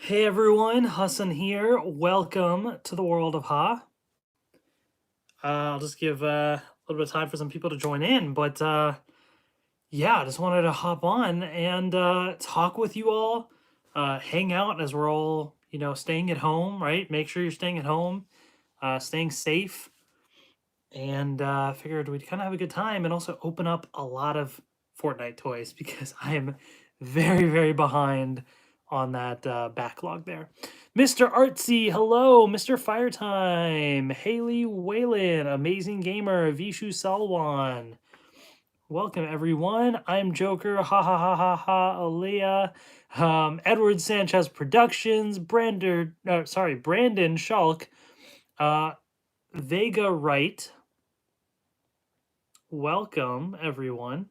Hey everyone, Hassan here. Welcome to the world of Ha. I'll just give a little bit of time for some people to join in, but yeah, I just wanted to hop on and talk with you all, hang out as we're all, staying at home, right? Make sure you're staying at home, staying safe, and figured we'd kind of have a good time and also open up a lot of Fortnite toys because I am very, very behind on that backlog there. Mr. Artsy, hello. Mr. Firetime, Haley Whalen, Amazing Gamer, Vishu Salwan. Welcome, everyone. I'm Joker. Ha ha ha ha ha. Aaliyah. Edward Sanchez Productions. Brandon Schalk. Vega Wright. Welcome, everyone.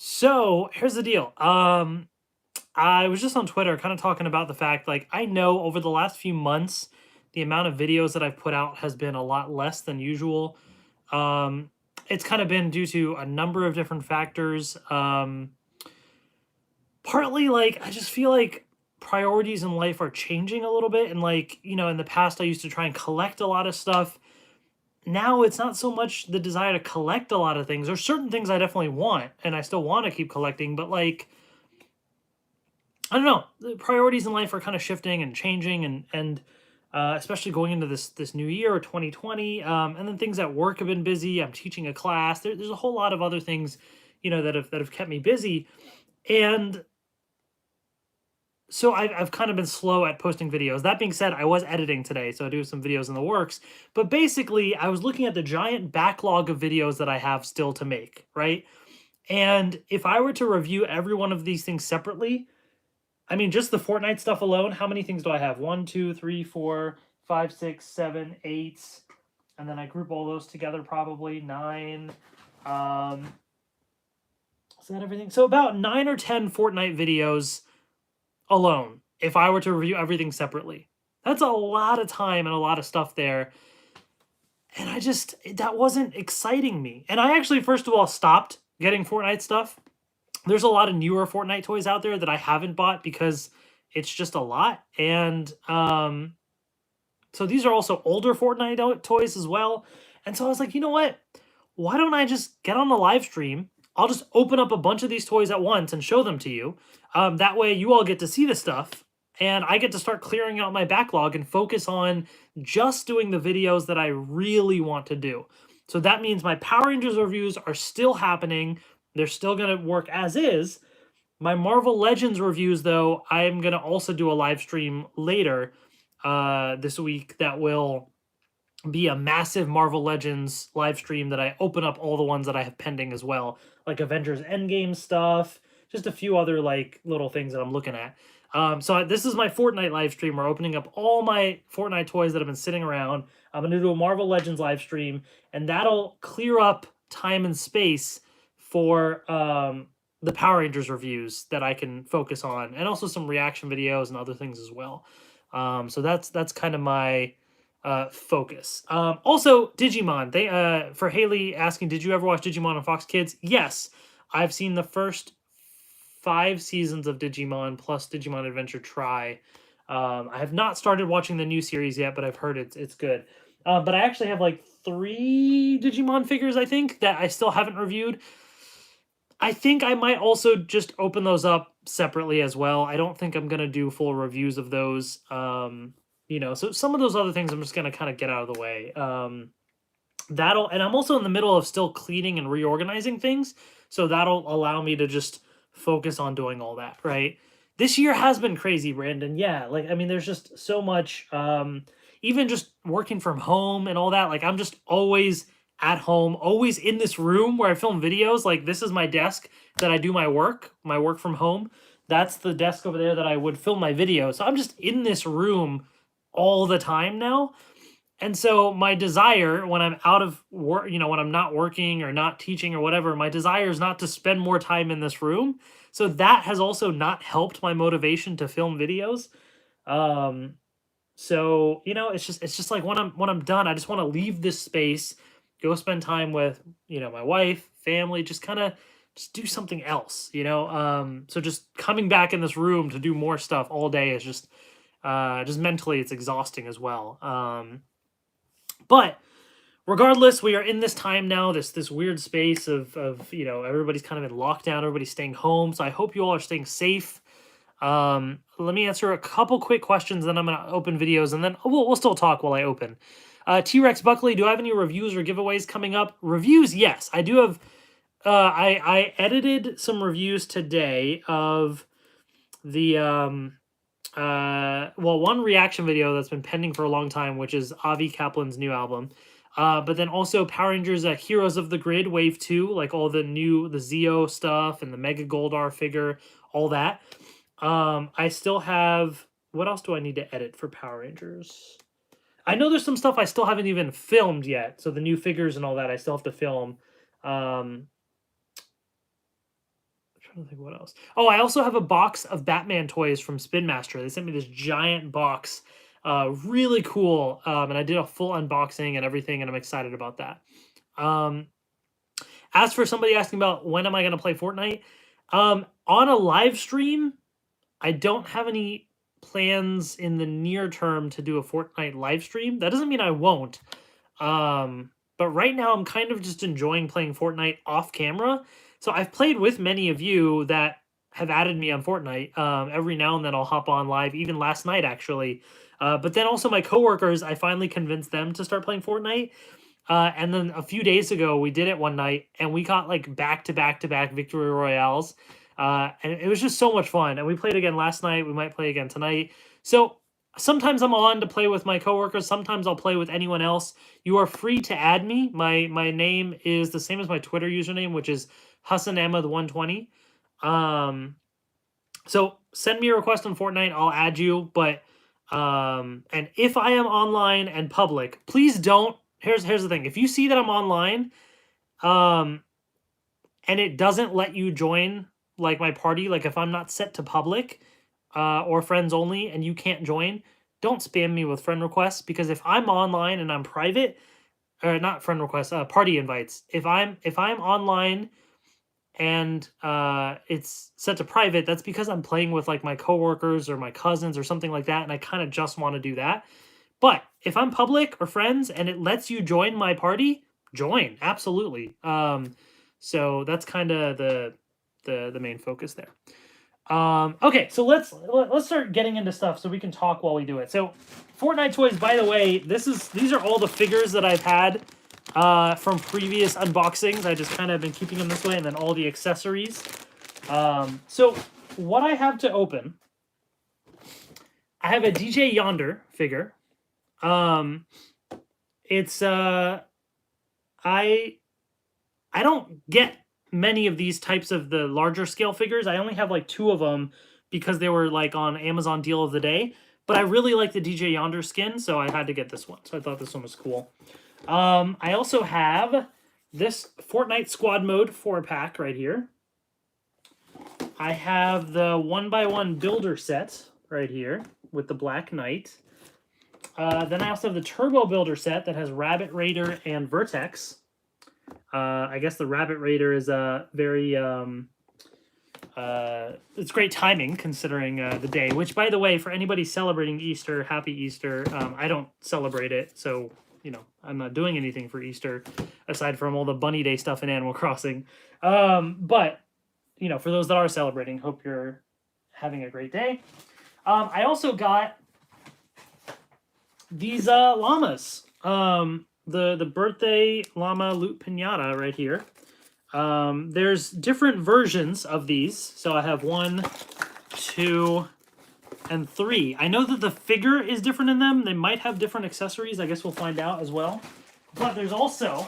So here's the deal. I was just on Twitter kind of talking about the fact, like, I know over the last few months, the amount of videos that I've put out has been a lot less than usual. It's kind of been due to a number of different factors. Partly, like, I just feel like priorities in life are changing a little bit. And, like, in the past, I used to try and collect a lot of stuff. Now it's not so much the desire to collect a lot of things. There's certain things I definitely want, and I still want to keep collecting, but, like, I don't know. The priorities in life are kind of shifting and changing, and especially going into this new year, 2020, and then things at work have been busy. I'm teaching a class. There's a whole lot of other things, that have kept me busy, and so I've kind of been slow at posting videos. That being said, I was editing today, so I do have some videos in the works. But basically, I was looking at the giant backlog of videos that I have still to make, right? And if I were to review every one of these things separately, I mean, just the Fortnite stuff alone, how many things do I have? 1, 2, 3, 4, 5, 6, 7, 8. And then I group all those together, probably 9. Is that everything? So about 9 or 10 Fortnite videos alone if I were to review everything separately. That's a lot of time and a lot of stuff there. And that wasn't exciting me. And I actually, first of all, stopped getting Fortnite stuff. There's a lot of newer Fortnite toys out there that I haven't bought because it's just a lot. And so these are also older Fortnite toys as well. And so I was like, you know what? Why don't I just get on the live stream? I'll just open up a bunch of these toys at once and show them to you. That way you all get to see the stuff and I get to start clearing out my backlog and focus on just doing the videos that I really want to do. So that means my Power Rangers reviews are still happening. They're still going to work as is. My Marvel Legends reviews, though, I'm going to also do a live stream later this week that will be a massive Marvel Legends live stream that I open up all the ones that I have pending as well, like Avengers Endgame stuff, just a few other like little things that I'm looking at. So this is my Fortnite live stream. We're opening up all my Fortnite toys that have been sitting around. I'm gonna do a Marvel Legends live stream, and that'll clear up time and space for the Power Rangers reviews that I can focus on, and also some reaction videos and other things as well. So that's kind of my focus. Also, Digimon. They for Haley asking, did you ever watch Digimon on Fox Kids? Yes, I've seen the first 5 seasons of Digimon plus Digimon Adventure Try. I have not started watching the new series yet, but I've heard it's good. But I actually have like 3 Digimon figures, I think, that I still haven't reviewed. I think I might also just open those up separately as well. I don't think I'm gonna do full reviews of those. So some of those other things I'm just gonna kind of get out of the way. And I'm also in the middle of still cleaning and reorganizing things, so that'll allow me to just focus on doing all that, right? This year has been crazy, Brandon. Yeah, like, I mean, there's just so much, even just working from home and all that. Like, I'm just always at home, always in this room where I film videos. Like, this is my desk that I do my work from home. That's the desk over there that I would film my videos. So I'm just in this room all the time now. And so my desire when I'm out of work, when I'm not working or not teaching or whatever, my desire is not to spend more time in this room. So that has also not helped my motivation to film videos. So, it's just like when I'm done, I just want to leave this space, go spend time with, my wife, family, just kind of just do something else, you know? So just coming back in this room to do more stuff all day is just mentally, it's exhausting as well. But regardless, we are in this time now, this weird space of you know, everybody's kind of in lockdown, everybody's staying home. So I hope you all are staying safe. Let me answer a couple quick questions, then I'm gonna open videos, and then we'll still talk while I open. T-Rex Buckley, do I have any reviews or giveaways coming up? Reviews, yes. I do have I edited some reviews today of the well, one reaction video that's been pending for a long time, which is Avi Kaplan's new album. But then also Power Rangers Heroes of the Grid Wave 2, like all the Zeo stuff and the Mega Goldar figure, all that. I still have, what else do I need to edit for Power Rangers? I know there's some stuff I still haven't even filmed yet. So the new figures and all that I still have to film. Trying to think what else. Oh, I also have a box of Batman toys from Spin Master. They sent me this giant box. Really cool. And I did a full unboxing and everything, and I'm excited about that. As for somebody asking about when am I going to play Fortnite, on a live stream, I don't have any plans in the near term to do a Fortnite live stream. That doesn't mean I won't. But right now I'm kind of just enjoying playing Fortnite off camera. So I've played with many of you that have added me on Fortnite. Every now and then I'll hop on live, even last night actually. But then also my coworkers, I finally convinced them to start playing Fortnite. And then a few days ago, we did it one night, and we got like back-to-back-to-back victory royales. And it was just so much fun. And we played again last night. We might play again tonight. So sometimes I'm on to play with my coworkers. Sometimes I'll play with anyone else. You are free to add me. My name is the same as my Twitter username, which is Hassan Ahmed 120. So send me a request on Fortnite. I'll add you. But and if I am online and public, please don't. Here's the thing. If you see that I'm online, and it doesn't let you join like my party, like if I'm not set to public, or friends only, and you can't join, don't spam me with friend requests, because if I'm online and I'm private, or not friend requests, party invites. If I'm online and it's set to private, that's because I'm playing with like my coworkers or my cousins or something like that, and I kind of just want to do that. But if I'm public or friends and it lets you join my party, join, absolutely. So that's kind of the main focus there. Okay, so let's start getting into stuff so we can talk while we do it. So Fortnite toys, by the way, these are all the figures that I've had from previous unboxings. I just kind of been keeping them this way, and then all the accessories. So what I have to open, I have a DJ Yonder figure. It's I don't get many of these types of the larger scale figures. I only have like 2 of them because they were like on Amazon deal of the day. But I really like the DJ Yonder skin, so I had to get this one. So I thought this one was cool. I also have this Fortnite Squad Mode 4-pack right here. I have the 1x1 builder set right here with the Black Knight. Then I also have the Turbo Builder set that has Rabbit Raider and Vertex. I guess the Rabbit Raider is a very it's great timing considering the day. Which, by the way, for anybody celebrating Easter, happy Easter. I don't celebrate it, so you know I'm not doing anything for Easter aside from all the Bunny Day stuff in Animal Crossing. But you know, for those that are celebrating, hope you're having a great day. I also got these llamas. The birthday llama loot pinata right here. There's different versions of these. So I have 1, 2, and 3. I know that the figure is different in them. They might have different accessories. I guess we'll find out as well. But there's also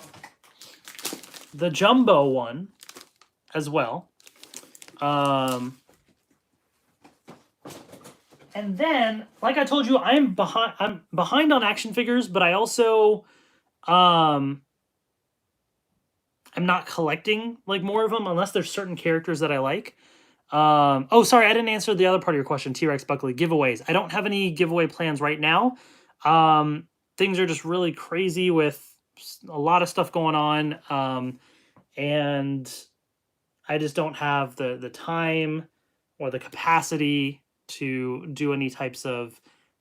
the jumbo one as well. And then, like I told you, I'm behind on action figures, but I also I'm not collecting like more of them unless there's certain characters that I like. Oh, sorry, I didn't answer the other part of your question, T-Rex Buckley. Giveaways. I don't have any giveaway plans right now. Things are just really crazy with a lot of stuff going on. And I just don't have the time or the capacity to do any types of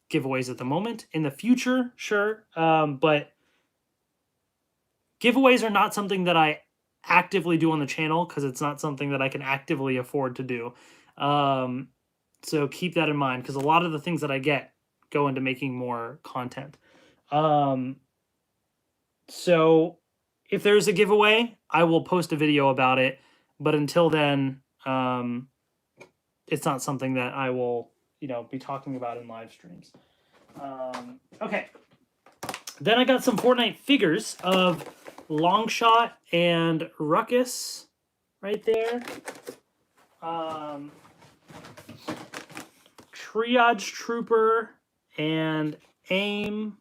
giveaways at the moment. In the future, sure, but giveaways are not something that I actively do on the channel because it's not something that I can actively afford to do. So keep that in mind because a lot of the things that I get go into making more content. So if there's a giveaway, I will post a video about it. But until then, it's not something that I will, be talking about in live streams. Okay. Then I got some Fortnite figures of Longshot and Ruckus right there. Triage Trooper and AIM.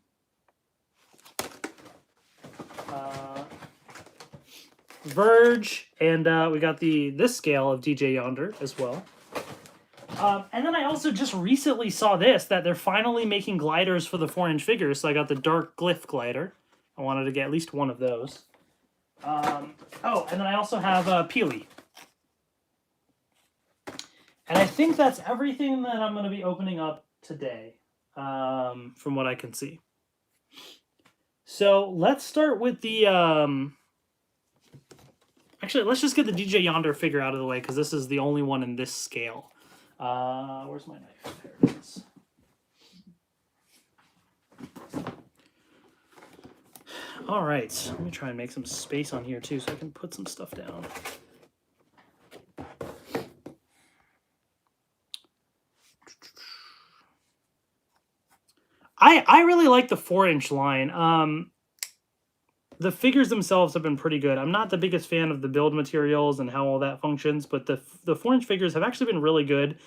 Verge, and we got this scale of DJ Yonder as well. And then I also just recently saw that they're finally making gliders for the 4-inch figures, so I got the Dark Glyph glider. I wanted to get at least one of those. And then I also have Peely. And I think that's everything that I'm going to be opening up today, from what I can see. So let's start with the... Actually, let's just get the DJ Yonder figure out of the way, because this is the only one in this scale. Where's my knife? There it is. All right, let me try and make some space on here, too, so I can put some stuff down. I really like the 4-inch line. The figures themselves have been pretty good. I'm not the biggest fan of the build materials and how all that functions, but the 4-inch figures have actually been really good.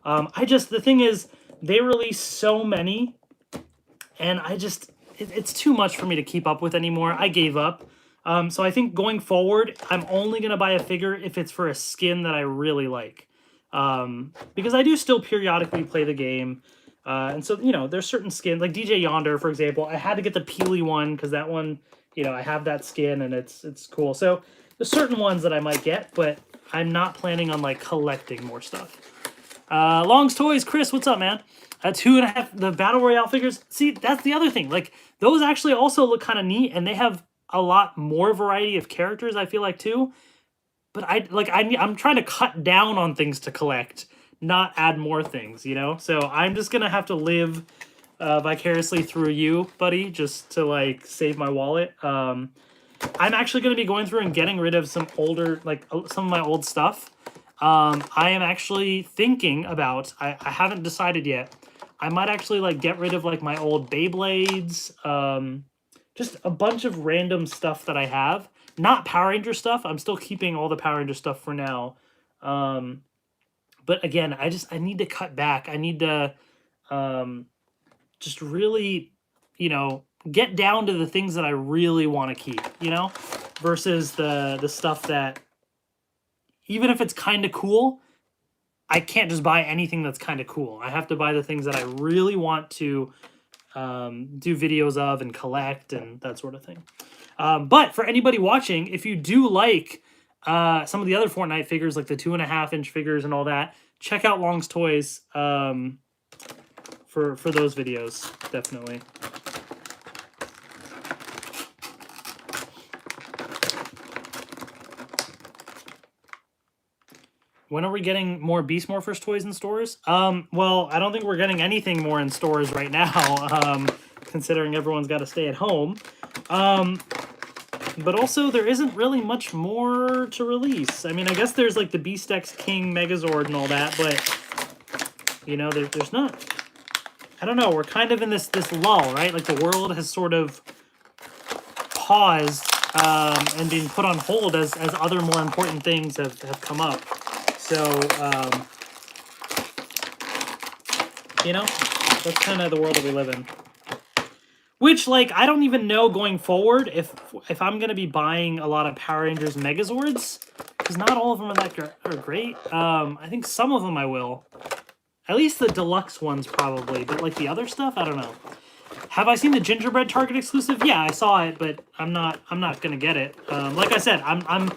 The thing is, they release so many, and it's too much for me to keep up with anymore. I gave up. So I think going forward, I'm only going to buy a figure if it's for a skin that I really like. Because I do still periodically play the game. And so, there's certain skins, like DJ Yonder, for example. I had to get the Peely one, because that one... I have that skin and it's cool. So there's certain ones that I might get, but I'm not planning on collecting more stuff. Long's Toys, Chris, what's up, man? 2.5, the Battle Royale figures. See, that's the other thing. Those actually also look kind of neat, and they have a lot more variety of characters, I feel like, too. But I'm trying to cut down on things to collect, not add more things, So I'm just gonna have to live vicariously through you, buddy, just to save my wallet. I'm actually going to be going through and getting rid of some older, some of my old stuff. I am actually thinking about, I haven't decided yet, I might actually get rid of my old Beyblades, just a bunch of random stuff that I have. Not Power Ranger stuff. I'm still keeping all the Power Ranger stuff for now. But again, I need to cut back. I need to just really, get down to the things that I really want to keep, versus the stuff that, even if it's kind of cool, I can't just buy anything that's kind of cool. I have to buy the things that I really want to do videos of and collect and that sort of thing. But for anybody watching, if you do like some of the other Fortnite figures, like the 2.5-inch figures and all that, check out Long's Toys. For those videos, definitely. When are we getting more Beast Morphers toys in stores? Well, I don't think we're getting anything more in stores right now, considering everyone's got to stay at home. But also, there isn't really much more to release. I mean, I guess there's the Beast X King Megazord and all that, but, there's not... I don't know, we're kind of in this lull, right? The world has sort of paused and been put on hold as other more important things have come up. So, that's kind of the world that we live in. Which, I don't even know going forward if I'm going to be buying a lot of Power Rangers Megazords, because not all of them are great. I think some of them I will. At least the deluxe ones probably, but the other stuff, I don't know. Have I seen the Gingerbread Target exclusive? Yeah, I saw it, but I'm not gonna get it. Like I said, I'm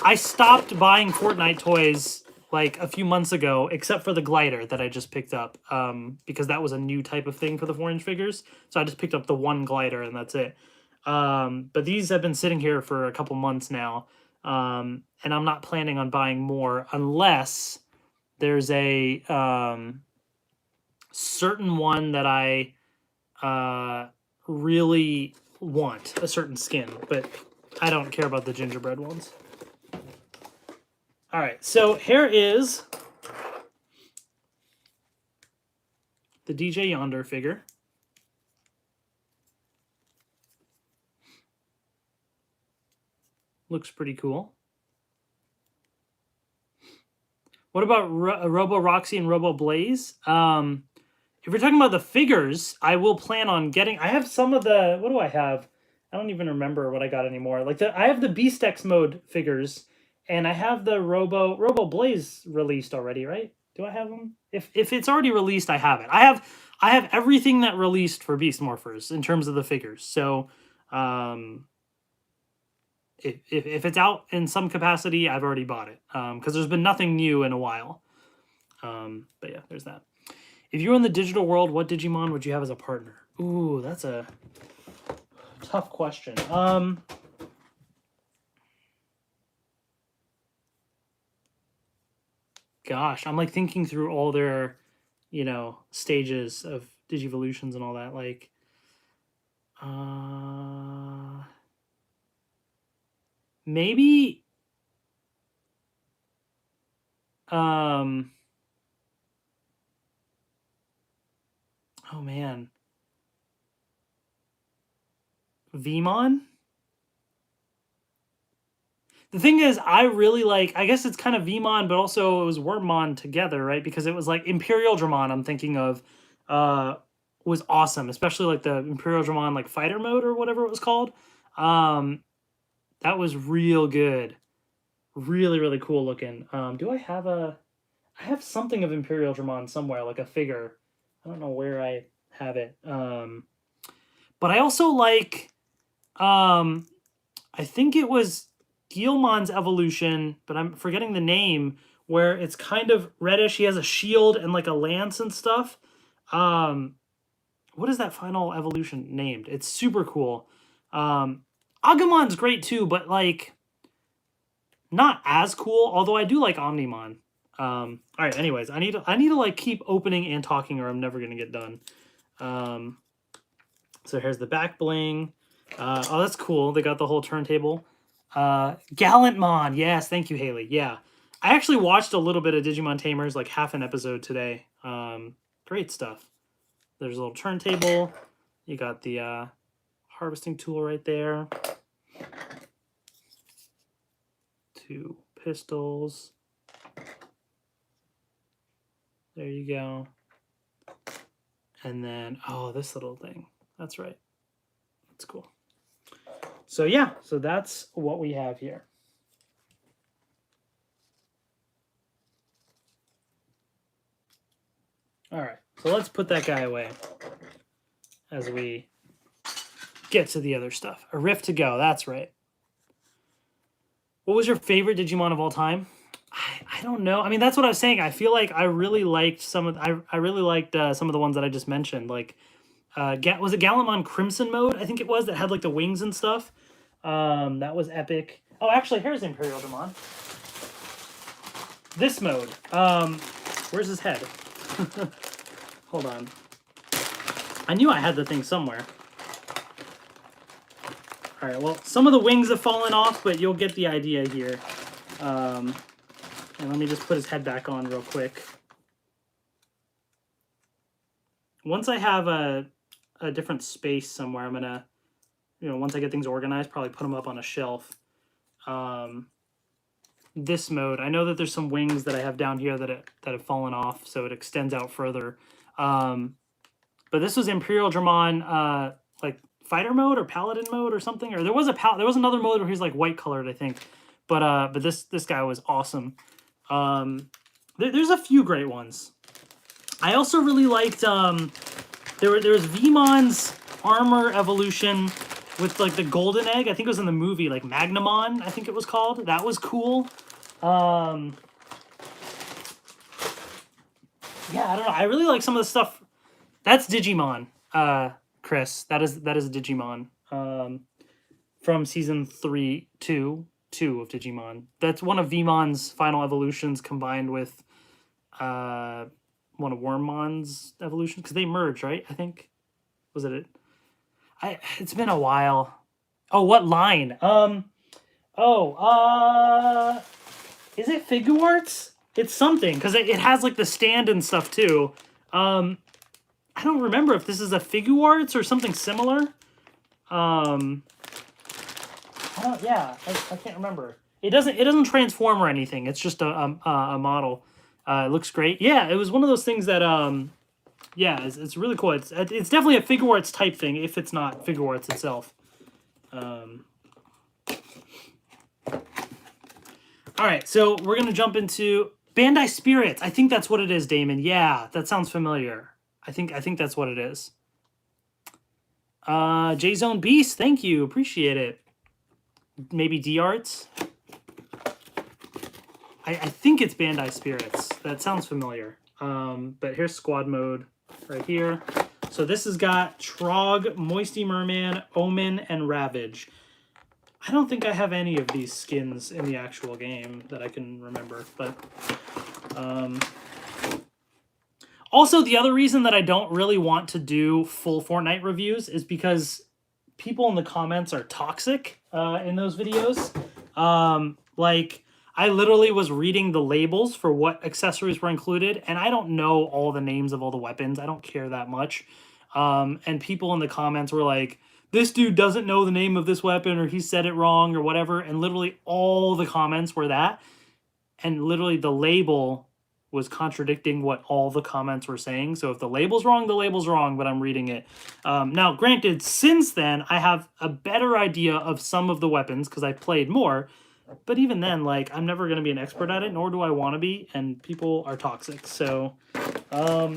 I stopped buying Fortnite toys like a few months ago, except for the glider that I just picked up, because that was a new type of thing for the 4-inch figures. So I just picked up the one glider and that's it. But these have been sitting here for a couple months now, and I'm not planning on buying more unless there's a certain one that I really want, a certain skin, but I don't care about the gingerbread ones. All right, so here is the DJ Yonder figure. Looks pretty cool. What about Robo Roxy and Robo Blaze? If we're talking about the figures, I will plan on getting... I have some of the... What do I have? I don't even remember what I got anymore. Like I have the Beastex mode figures, and I have the Robo Blaze released already, right? Do I have them? If it's already released, I have it. I have everything that released for Beast Morphers in terms of the figures. So, if it's out in some capacity, I've already bought it. Because there's been nothing new in a while. But yeah, there's that. If you were in the digital world, what Digimon would you have as a partner? Ooh, that's a tough question. Gosh, I'm like thinking through all their, stages of Digivolutions and all that. Like, maybe, oh man, Vmon? The thing is, I really like, I guess it's kind of Vmon, but also it was Wormmon together, right? Because it was like Imperial Dramon, I'm thinking of, was awesome, especially like the Imperial Dramon like fighter mode or whatever it was called. That was real good. Really, really cool looking. Do I have something of Imperial Dramon somewhere, like a figure. I don't know where I have it. But I also like, I think it was Guilmon's evolution, but I'm forgetting the name, where it's kind of reddish. He has a shield and like a lance and stuff. What is that final evolution named? It's super cool. Agumon's great too, but like not as cool, although I do like Omnimon. All right, anyways, I need to like keep opening and talking or I'm never going to get done. So here's the back bling. Oh, that's cool. They got the whole turntable. Gallantmon. Yes, thank you, Haley. Yeah. I actually watched a little bit of Digimon Tamers, like half an episode today. Great stuff. There's a little turntable. You got the harvesting tool right there. 2 pistols. There you go. And then, oh, this little thing. That's right. That's cool. So yeah, so that's what we have here. All right, so let's put that guy away as we get to the other stuff. A Rift to go, that's right. What was your favorite Digimon of all time? I don't know. I mean, that's what I was saying. I feel like I really liked some of the ones that I just mentioned. Like, was it Gallantmon Crimson mode? I think it was, that had like the wings and stuff. That was epic. Oh, actually, here's Imperial Demon. This mode. Where's his head? Hold on. I knew I had the thing somewhere. All right, well, some of the wings have fallen off, but you'll get the idea here. And let me just put his head back on real quick. Once I have a different space somewhere, I'm gonna, once I get things organized, probably put them up on a shelf. This mode, I know that there's some wings that I have down here that have fallen off, so it extends out further. But this was Imperial Dramon, like fighter mode or paladin mode or something, or there was another mode where he's like white colored, I think. But this guy was awesome. There's a few great ones. I also really liked there was Vmon's armor evolution with like the golden egg. I think it was in the movie, like Magnamon, I think it was called. That was cool. Yeah, I don't know. I really like some of the stuff. That's Digimon, Chris. That is Digimon. From season 2 of Digimon. That's one of Vmon's final evolutions combined with one of Wormmon's evolutions, because they merged, right? I think. Was it? It's been a while. Oh, what line? Is it Figuarts? It's something, because it has like the stand and stuff too. I don't remember if this is a Figuarts or something similar. I can't remember. It doesn't transform or anything. It's just a model. It looks great. Yeah, it was one of those things that yeah, it's really cool. It's definitely a Figuarts type thing if it's not Figuarts itself. All right, so we're gonna jump into Bandai Spirits. I think that's what it is, Damon. Yeah, that sounds familiar. I think that's what it is. J-Zone Beast, thank you, appreciate it. Maybe D-Arts. I think it's Bandai Spirits. That sounds familiar. But here's Squad Mode right here. So this has got Trog, Moisty Merman, Omen, and Ravage. I don't think I have any of these skins in the actual game that I can remember, but also the other reason that I don't really want to do full Fortnite reviews is because people in the comments are toxic in those videos. Like, I literally was reading the labels for what accessories were included, and I don't know all the names of all the weapons. I don't care that much. And people in the comments were like, this dude doesn't know the name of this weapon, or he said it wrong, or whatever. And literally all the comments were that. And literally the label was contradicting what all the comments were saying. So if the label's wrong, the label's wrong, but I'm reading it. Now, granted, since then, I have a better idea of some of the weapons because I played more. But even then, like, I'm never going to be an expert at it, nor do I want to be, and people are toxic. So, I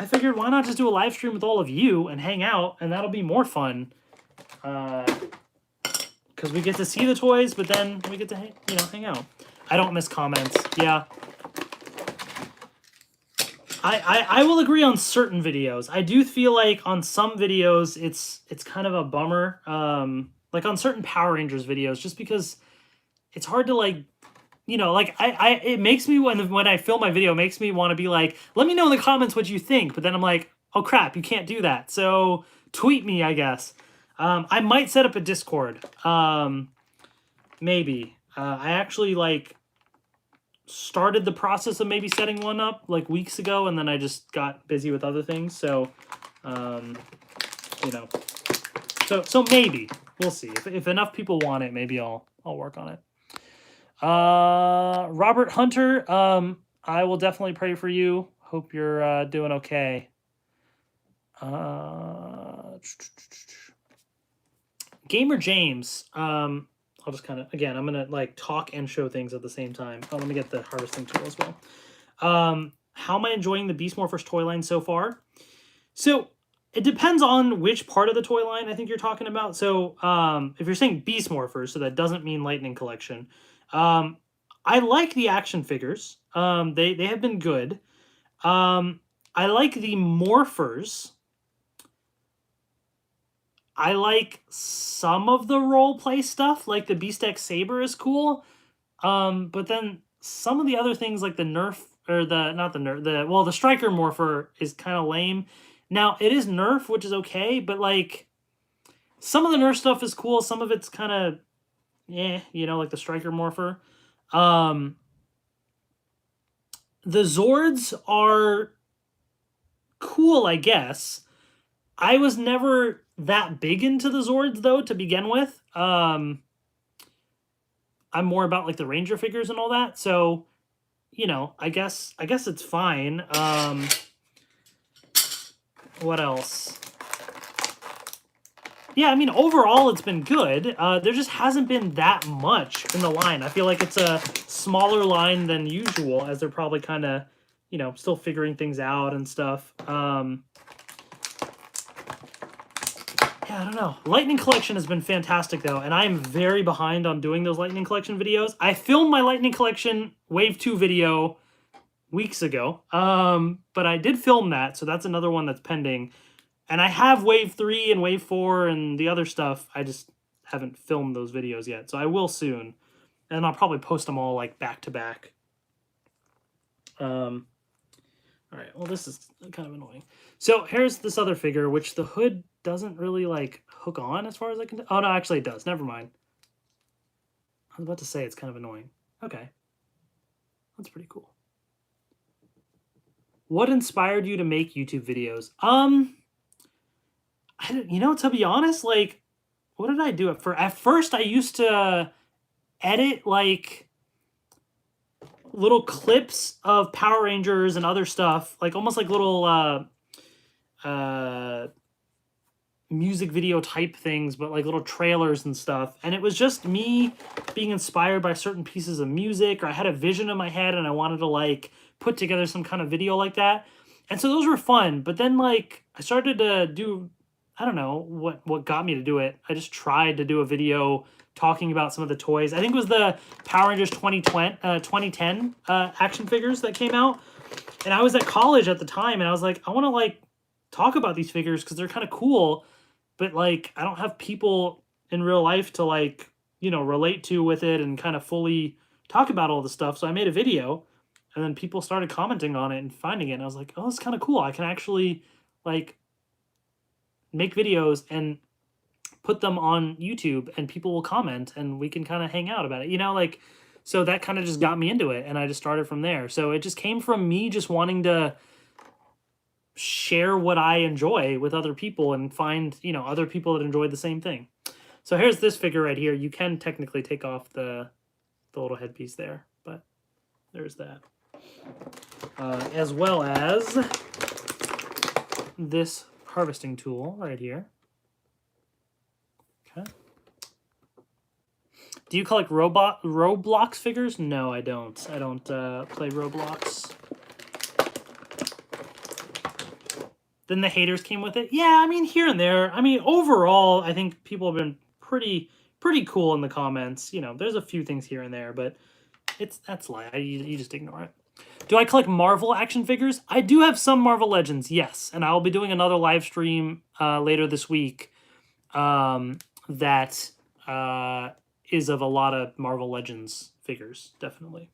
figured, why not just do a live stream with all of you and hang out, and that'll be more fun. Because we get to see the toys, but then we get to hang out. I don't miss comments. Yeah. I will agree on certain videos. I do feel like on some videos, it's kind of a bummer. Like on certain Power Rangers videos, just because it's hard to like, like it makes me when I film my video, it makes me want to be like, let me know in the comments what you think. But then I'm like, oh crap, you can't do that. So tweet me, I guess. I might set up a Discord. Maybe. I actually like started the process of maybe setting one up like weeks ago, and then I just got busy with other things. So, so maybe we'll see if enough people want it. Maybe I'll work on it. Robert Hunter, I will definitely pray for you. Hope you're doing okay. Gamer James, I'll just kind of, again, I'm going to like talk and show things at the same time. Oh, let me get the harvesting tool as well. How am I enjoying the Beast Morphers toy line so far? So it depends on which part of the toy line I think you're talking about. So if you're saying Beast Morphers, so that doesn't mean Lightning Collection. I like the action figures. They have been good. I like the Morphers. I like some of the roleplay stuff, like the Beast X Saber is cool. But then some of the other things like the Nerf, or the Striker Morpher is kind of lame. Now, it is Nerf, which is okay, but like some of the Nerf stuff is cool. Some of it's kind of, like the Striker Morpher. The Zords are cool, I guess. I was never that big into the Zords, though, to begin with. I'm more about, like, the Ranger figures and all that. So, I guess it's fine. What else? Yeah, I mean, overall, it's been good. There just hasn't been that much in the line. I feel like it's a smaller line than usual, as they're probably kind of, still figuring things out and stuff. Yeah, I don't know. Lightning Collection has been fantastic, though, and I am very behind on doing those Lightning Collection videos. I filmed my Lightning Collection Wave 2 video weeks ago, but I did film that, so that's another one that's pending. And I have Wave 3 and Wave 4 and the other stuff. I just haven't filmed those videos yet, so I will soon. And I'll probably post them all, like, back-to-back. All right, well, this is kind of annoying. So here's this other figure, which the hood doesn't really, like, hook on as far as I can tell. Oh, no, actually it does. Never mind. I was about to say it's kind of annoying. Okay. That's pretty cool. What inspired you to make YouTube videos? To be honest, like, what did I do? At first, I used to edit, like, little clips of Power Rangers and other stuff, like almost like little music video type things, but like little trailers and stuff. And it was just me being inspired by certain pieces of music, or I had a vision in my head and I wanted to like put together some kind of video like that. And so those were fun. But then like I started to do, I don't know what got me to do it. I just tried to do a video talking about some of the toys. I think it was the Power Rangers 2010 action figures that came out. And I was at college at the time, and I was like, I want to like talk about these figures because they're kind of cool, but like I don't have people in real life to like, relate to with it and kind of fully talk about all the stuff. So I made a video, and then people started commenting on it and finding it. And I was like, oh, it's kind of cool. I can actually like make videos and put them on YouTube, and people will comment and we can kind of hang out about it, so that kind of just got me into it, and I just started from there. So it just came from me just wanting to share what I enjoy with other people and find, other people that enjoy the same thing. So here's this figure right here. You can technically take off the little headpiece there, but there's that. As well as this harvesting tool right here. Okay. Do you collect Roblox figures? No, I don't. I don't play Roblox. Then the haters came with it. Yeah, I mean, here and there. I mean, overall, I think people have been pretty cool in the comments. There's a few things here and there, but that's light. You just ignore it. Do I collect Marvel action figures? I do have some Marvel Legends, yes. And I'll be doing another live stream later this week that is of a lot of Marvel Legends figures, definitely.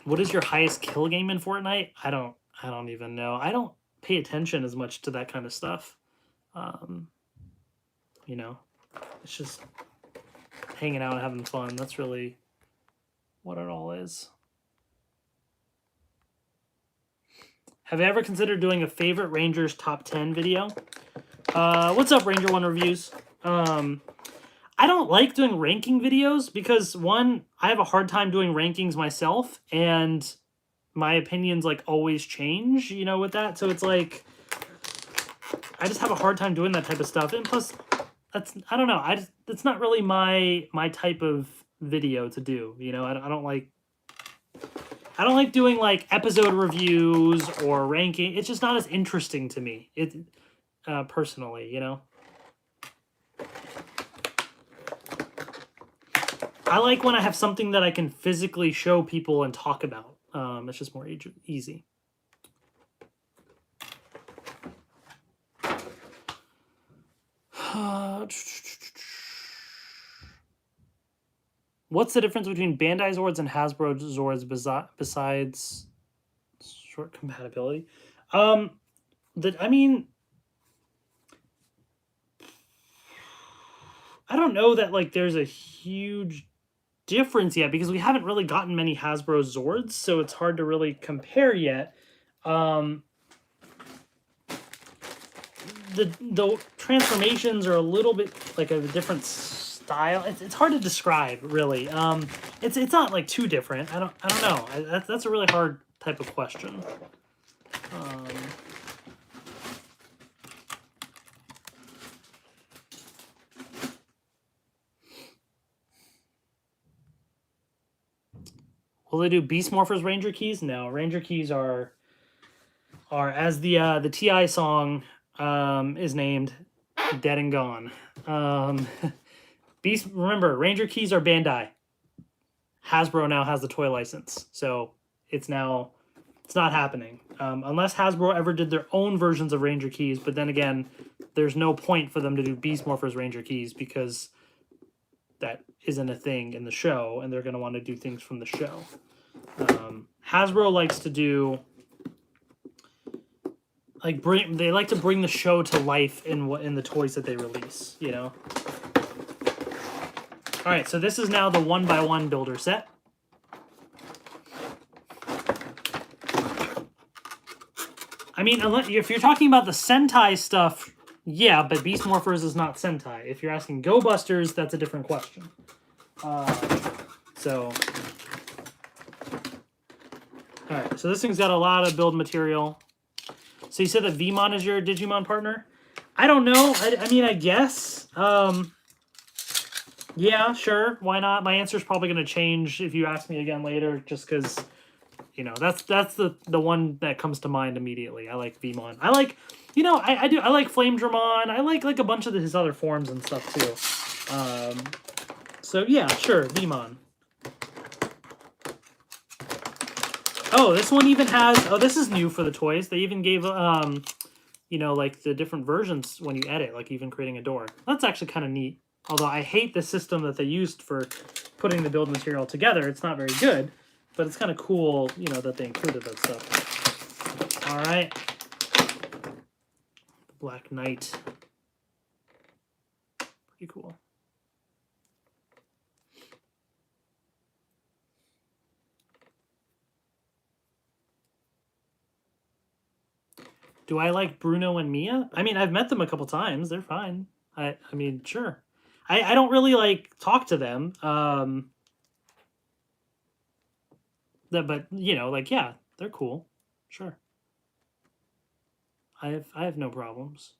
What is your highest kill game in Fortnite? I don't even know. I don't pay attention as much to that kind of stuff. It's just hanging out and having fun. That's really what it all is. Have you ever considered doing a favorite Rangers top 10 video? What's up, Ranger One Reviews? I don't like doing ranking videos because, one, I have a hard time doing rankings myself, and my opinions like always change, with that. So it's like I just have a hard time doing that type of stuff. And plus, I don't know. It's not really my type of video to do. I don't like doing like episode reviews or ranking. It's just not as interesting to me. Personally, I like when I have something that I can physically show people and talk about. It's just more easy. What's the difference between Bandai Zords and Hasbro Zords besides short compatibility? I don't know that like there's a huge difference yet because we haven't really gotten many Hasbro Zords, so it's hard to really compare yet. The transformations are a little bit like a different style. It's hard to describe, really. It's not like too different. I don't know. That's a really hard type of question. Will they do Beast Morphers Ranger keys? No, Ranger keys are are, as the TI song is named, Dead and Gone. Beast. Remember, Ranger keys are Bandai. Hasbro now has the toy license, so it's not happening unless Hasbro ever did their own versions of Ranger keys. But then again, there's no point for them to do Beast Morphers Ranger keys because that isn't a thing in the show, and they're going to want to do things from the show. Hasbro likes to do they like to bring the show to life in the toys that they release, you know. All right, so this is now the 1x1 builder set. I mean, if you're talking about the Sentai stuff, yeah, but Beast Morphers is not Sentai. If you're asking Go Busters, that's a different question. So, all right, so this thing's got a lot of build material. So you said that Vmon is your Digimon partner? I don't know. I mean, I guess. Yeah, sure. Why not? My answer's probably going to change if you ask me again later, just because, you know, that's the one that comes to mind immediately. I like Vmon. I like, you know, I like Flame Dramon. I like a bunch of his other forms and stuff too. So yeah, sure, Vmon. Oh, this one even has, oh, this is new for the toys. They even gave, you know, like the different versions when you edit, like even creating a door. That's actually kind of neat. Although I hate the system that they used for putting the build material together. It's not very good, but it's kind of cool, you know, that they included that stuff. All right. Black Knight. Pretty cool. Do I like Bruno and Mia? I mean, I've met them a couple times. They're fine. I mean, sure. I don't really like talk to them. But you know, like, yeah, they're cool. Sure. I have no problems.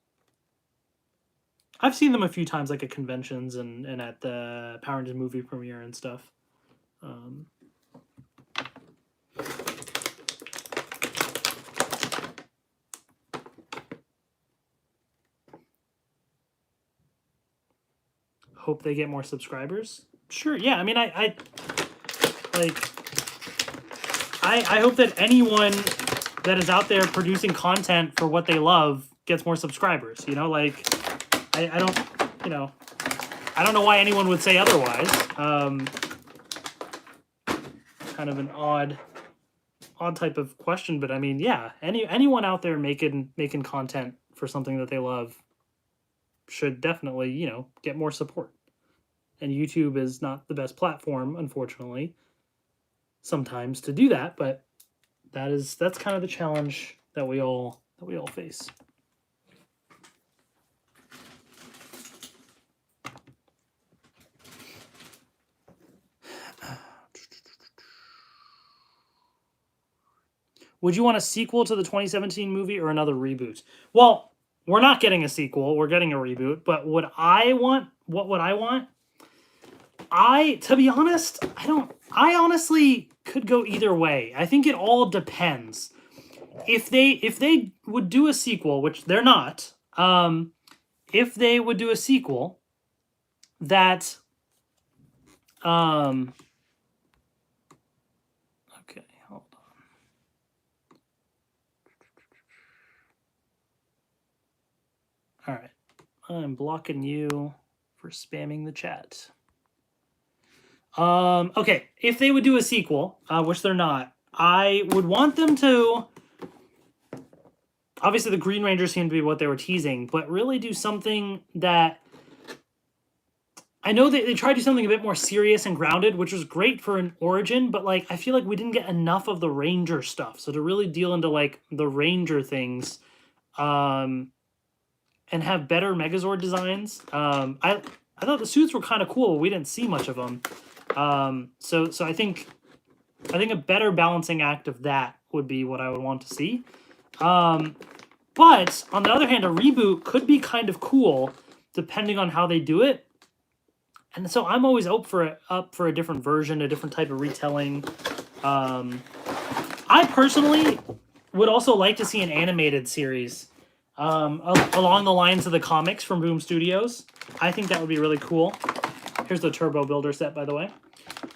I've seen them a few times, like at conventions and at the Power Rangers movie premiere and stuff. Hope they get more subscribers. Sure, yeah. I mean, I hope that anyone that is out there producing content for what they love gets more subscribers. You know, like I don't, you know, I don't know why anyone would say otherwise. Kind of an odd type of question, but I mean, yeah, anyone out there making content for something that they love should definitely, you know, get more support. And YouTube is not the best platform, unfortunately, sometimes to do that, but that's kind of the challenge that we all face. Would you want a sequel to the 2017 movie or another reboot? Well, we're not getting a sequel, we're getting a reboot, but what would I want? To be honest, I honestly could go either way. I think it all depends. If they would do a sequel, which they're not, if they would do a sequel that, okay, hold on. All right, I'm blocking you for spamming the chat. Okay, if they would do a sequel, which they're not, I would want them to, obviously the Green Ranger seemed to be what they were teasing, but really do something that, I know they tried to do something a bit more serious and grounded, which was great for an origin, but like, I feel like we didn't get enough of the Ranger stuff. So to really deal into like the Ranger things, and have better Megazord designs, I thought the suits were kind of cool, but we didn't see much of them. So I think a better balancing act of that would be what I would want to see. But on the other hand, a reboot could be kind of cool depending on how they do it. And so I'm always up for a different version, a different type of retelling. I personally would also like to see an animated series along the lines of the comics from Boom Studios. I think that would be really cool. Here's the Turbo Builder set, by the way.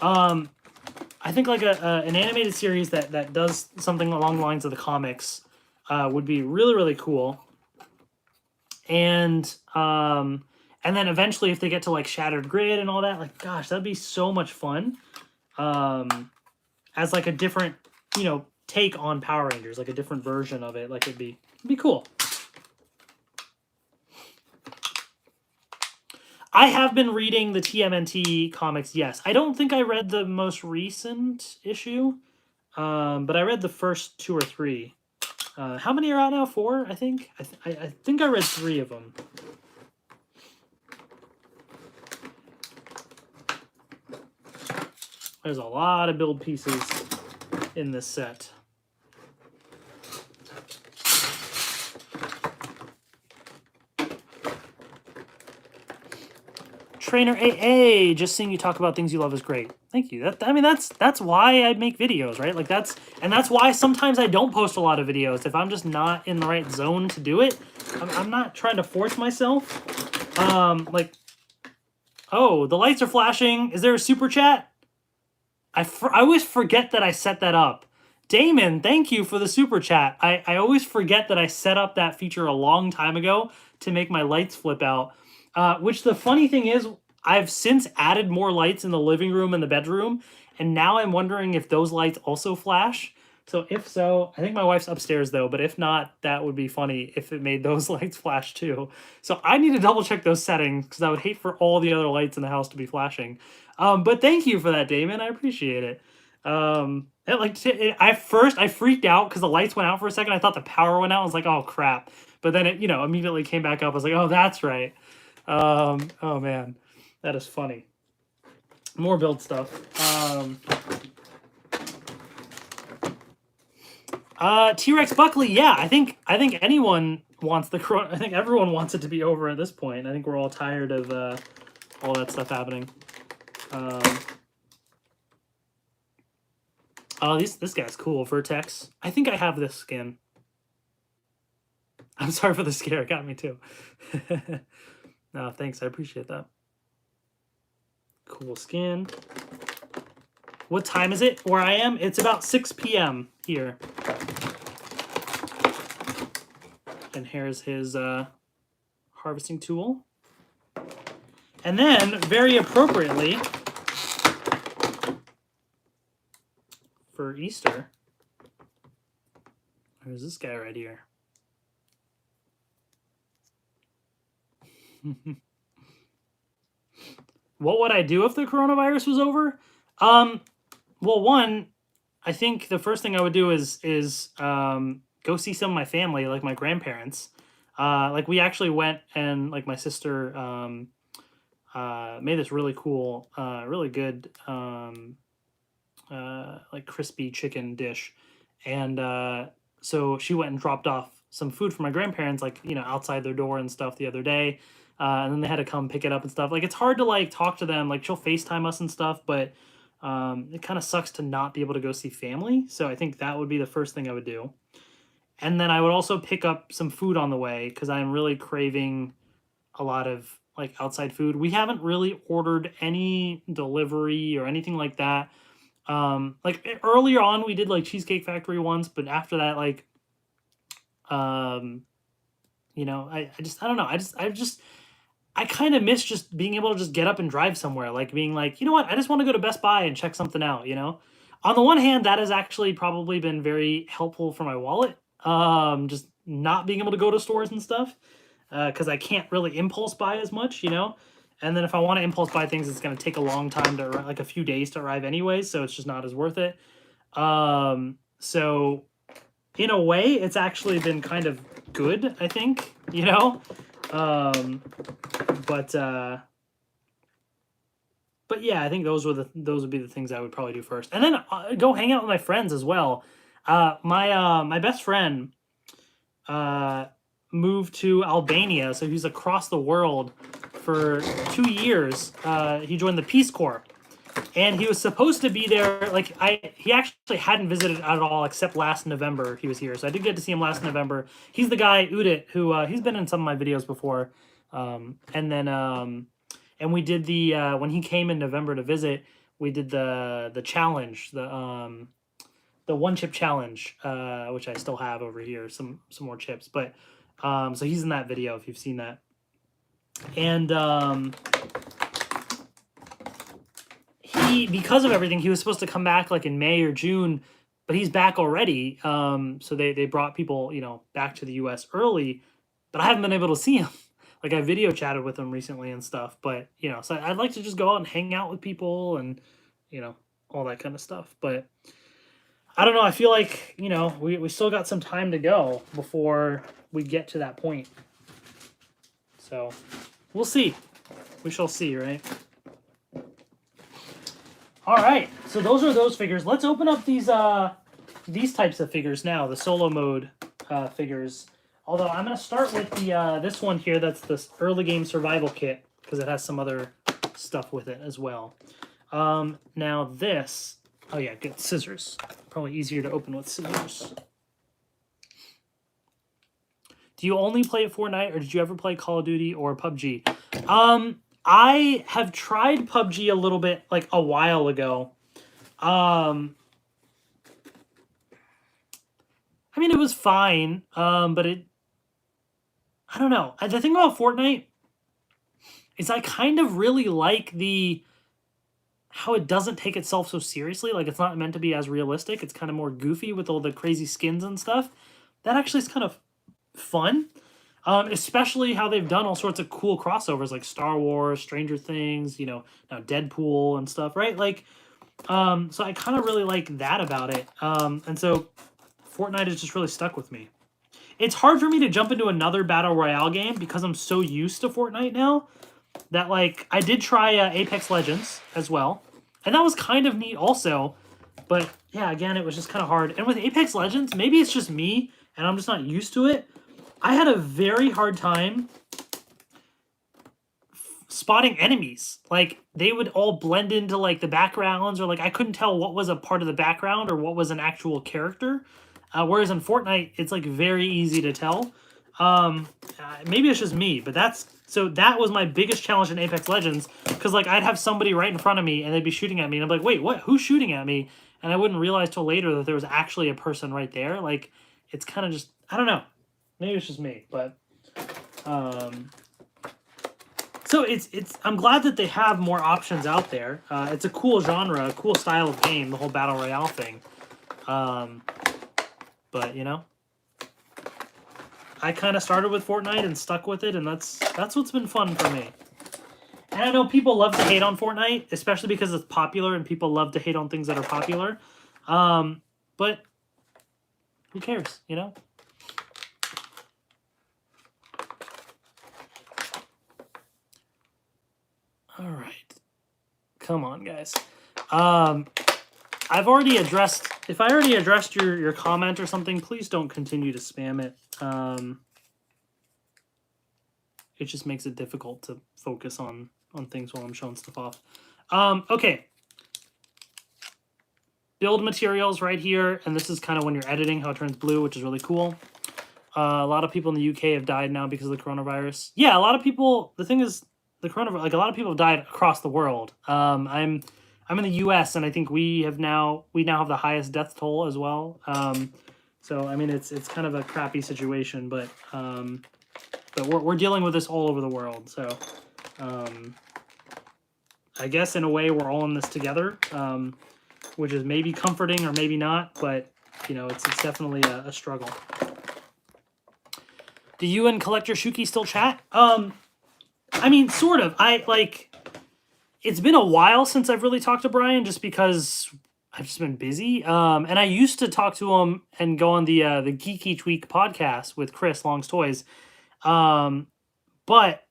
I think like an animated series that does something along the lines of the comics would be really, really cool. And then eventually if they get to like Shattered Grid and all that, like, gosh, that'd be so much fun. As like a different, you know, take on Power Rangers, like a different version of it. Like it'd be cool. I have been reading the TMNT comics, yes. I don't think I read the most recent issue, but I read the first 2 or 3. How many are out now? 4, I think? I think I read 3 of them. There's a lot of build pieces in this set. Trainer AA, just seeing you talk about things you love is great. Thank you. I mean, that's why I make videos, right? Like that's why sometimes I don't post a lot of videos. If I'm just not in the right zone to do it, I'm not trying to force myself. Like, oh, the lights are flashing. Is there a super chat? I always forget that I set that up. Damon, thank you for the super chat. I always forget that I set up that feature a long time ago to make my lights flip out. Which the funny thing is, I've since added more lights in the living room and the bedroom, and now I'm wondering if those lights also flash. So if so, I think my wife's upstairs though, but if not, that would be funny if it made those lights flash too. So I need to double check those settings because I would hate for all the other lights in the house to be flashing. But thank you for that, Damon. I appreciate it. I freaked out because the lights went out for a second. I thought the power went out. I was like, oh crap. But then it, you know, immediately came back up. I was like, oh, that's right. Oh man, that is funny. More build stuff. T-Rex Buckley, yeah, I think anyone wants the corona. I think everyone wants it to be over at this point. I think we're all tired of all that stuff happening. Oh, this guy's cool. Vertex. I think I have this skin. I'm sorry for the scare. It got me too. No, thanks. I appreciate that. Cool skin. What time is it where I am? It's about 6 p.m. here. And here's his harvesting tool. And then, very appropriately, for Easter, there's this guy right here. What would I do if the coronavirus was over? Well, one, I think the first thing I would do is go see some of my family, like my grandparents. Like we actually went and like my sister made this really cool, really good like crispy chicken dish, and so she went and dropped off some food for my grandparents, like, you know, outside their door and stuff the other day. And then they had to come pick it up and stuff. Like, it's hard to, like, talk to them. Like, she'll FaceTime us and stuff, but it kind of sucks to not be able to go see family. So I think that would be the first thing I would do. And then I would also pick up some food on the way because I'm really craving a lot of, like, outside food. We haven't really ordered any delivery or anything like that. Like, earlier on, we did, like, Cheesecake Factory once, but after that, like, you know, I don't know. I kind of miss just being able to just get up and drive somewhere, like being like, you know what, I just want to go to Best Buy and check something out, you know? On the one hand, that has actually probably been very helpful for my wallet, just not being able to go to stores and stuff, because I can't really impulse buy as much, you know? And then if I want to impulse buy things, it's going to take a long time to, like a few days to arrive anyways, so it's just not as worth it. So in a way, it's actually been kind of good, I think, you know? But yeah, I think those would be the things I would probably do first, and then go hang out with my friends as well. My best friend moved to Albania, so he's across the world for 2 years. He joined the Peace Corps, And he was supposed to be there, like, he actually hadn't visited at all except last November he was here. So I did get to see him last November. He's the guy, Udit, who, he's been in some of my videos before. And we did the, when he came in November to visit, we did the challenge, the one chip challenge, which I still have over here, some more chips. But, so he's in that video if you've seen that. And, because of everything, he was supposed to come back like in May or June, but he's back already. So they brought people, back to the US early, but I haven't been able to see him. Like, I video chatted with him recently and stuff, but so I'd like to just go out and hang out with people and, all that kind of stuff. But I don't know. I feel like, we still got some time to go before we get to that point. So we'll see. We shall see, right? All right, so those are those figures. Let's open up these types of figures now, the solo mode figures. Although I'm going to start with the this one here. That's the early game survival kit because it has some other stuff with it as well. Now this, oh yeah, get scissors. Probably easier to open with scissors. Do you only play Fortnite, or did you ever play Call of Duty or PUBG? I have tried PUBG a little bit, like a while ago. I mean, it was fine, but I don't know. The thing about Fortnite is I kind of really like how it doesn't take itself so seriously. Like, it's not meant to be as realistic. It's kind of more goofy with all the crazy skins and stuff. That actually is kind of fun. Especially how they've done all sorts of cool crossovers like Star Wars, Stranger Things, now Deadpool and stuff, right? Like, so I kind of really like that about it. And so Fortnite has just really stuck with me. It's hard for me to jump into another Battle Royale game because I'm so used to Fortnite now that, like, I did try Apex Legends as well. And that was kind of neat also. But, yeah, again, it was just kind of hard. And with Apex Legends, maybe it's just me and I'm just not used to it. I had a very hard time spotting enemies. Like, they would all blend into, like, the backgrounds, or, like, I couldn't tell what was a part of the background or what was an actual character. Whereas in Fortnite, it's, like, very easy to tell. Maybe it's just me, but so that was my biggest challenge in Apex Legends, because, like, I'd have somebody right in front of me, and they'd be shooting at me, and I'm like, wait, what? Who's shooting at me? And I wouldn't realize till later that there was actually a person right there. Like, it's kind of just, I don't know. Maybe it's just me, but so I'm glad that they have more options out there. It's a cool genre, a cool style of game, the whole Battle Royale thing. But I kind of started with Fortnite and stuck with it, and that's what's been fun for me. And I know people love to hate on Fortnite, especially because it's popular, and people love to hate on things that are popular. But who cares, All right. Come on, guys. I've already addressed, if I already addressed your comment or something, please don't continue to spam it. It just makes it difficult to focus on things while I'm showing stuff off. Okay. Build materials right here, and this is kind of when you're editing, how it turns blue, which is really cool. A lot of people in the UK have died now because of the coronavirus. Yeah, a lot of people, the thing is, the coronavirus, like, a lot of people have died across the world. I'm in the U.S. and I think we now have the highest death toll as well. So I mean, it's kind of a crappy situation, but we're dealing with this all over the world. So I guess in a way we're all in this together, which is maybe comforting or maybe not, but it's definitely a struggle. Do you and Collector Shuki still chat? I mean, sort of. It's been a while since I've really talked to Brian, just because I've just been busy. And I used to talk to him and go on the Geek Each Week podcast with Chris, Long's Toys. But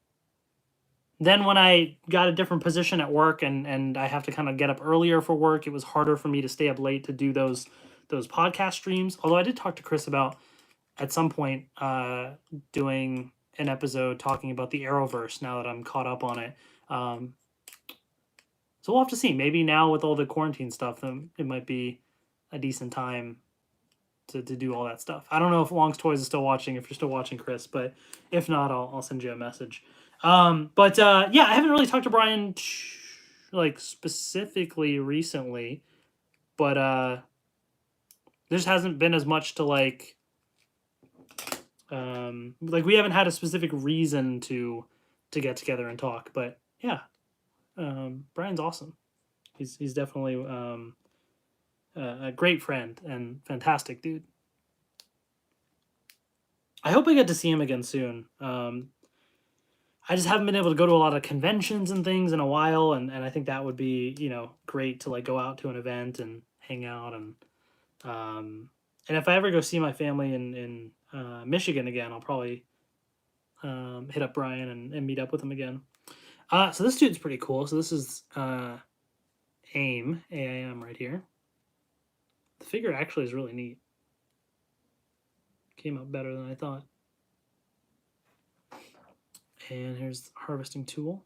then when I got a different position at work and I have to kind of get up earlier for work, it was harder for me to stay up late to do those podcast streams. Although I did talk to Chris about, at some point, doing an episode talking about the Arrowverse now that I'm caught up on it. So we'll have to see. Maybe now with all the quarantine stuff, then it might be a decent time to do all that stuff. I don't know if Long's Toys is still watching, if you're still watching, Chris, but if not, I'll send you a message. But yeah, I haven't really talked to Brian like specifically recently, but there just hasn't been as much to like we haven't had a specific reason to get together and talk. But yeah, Brian's awesome. He's definitely a great friend and fantastic dude. I hope I get to see him again soon. I just haven't been able to go to a lot of conventions and things in a while, and I think that would be, you know, great to like go out to an event and hang out, and if I ever go see my family in Michigan again, I'll probably hit up Brian and meet up with him again. So this dude's pretty cool. So this is AIM right here. The figure actually is really neat. Came out better than I thought. And here's the harvesting tool.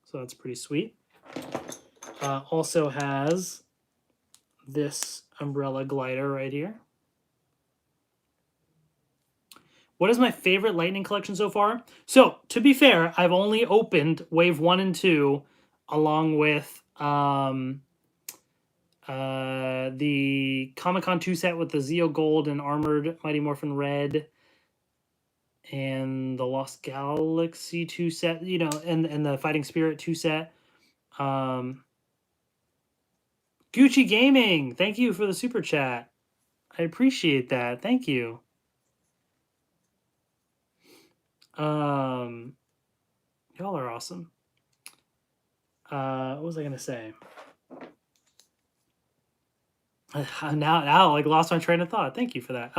So that's pretty sweet. Also has this umbrella glider right here. What is my favorite Lightning collection so far? So, to be fair, I've only opened Wave 1 and 2 along with the Comic-Con 2 set with the Zeo Gold and Armored Mighty Morphin Red and the Lost Galaxy 2 set, you know, and the Fighting Spirit 2 set. Gucci Gaming, thank you for the super chat. I appreciate that. Thank you. Y'all are awesome. What was I gonna say? Now like lost my train of thought. Thank you for that.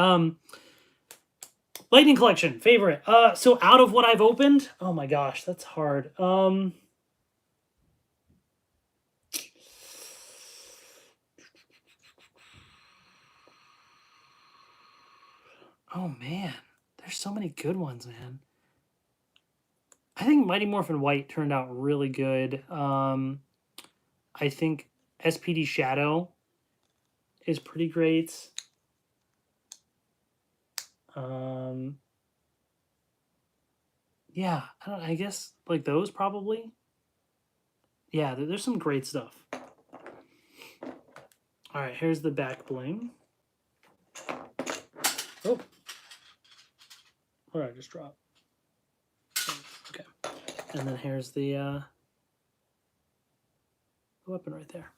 Lightning collection favorite. So out of what I've opened, oh my gosh, that's hard. Oh man, there's so many good ones, man. I think Mighty Morphin White turned out really good. I think SPD Shadow is pretty great. Yeah, I guess like those probably. Yeah, there's some great stuff. All right, here's the back bling. Oh, what did I just drop? Okay, and then here's the weapon right there.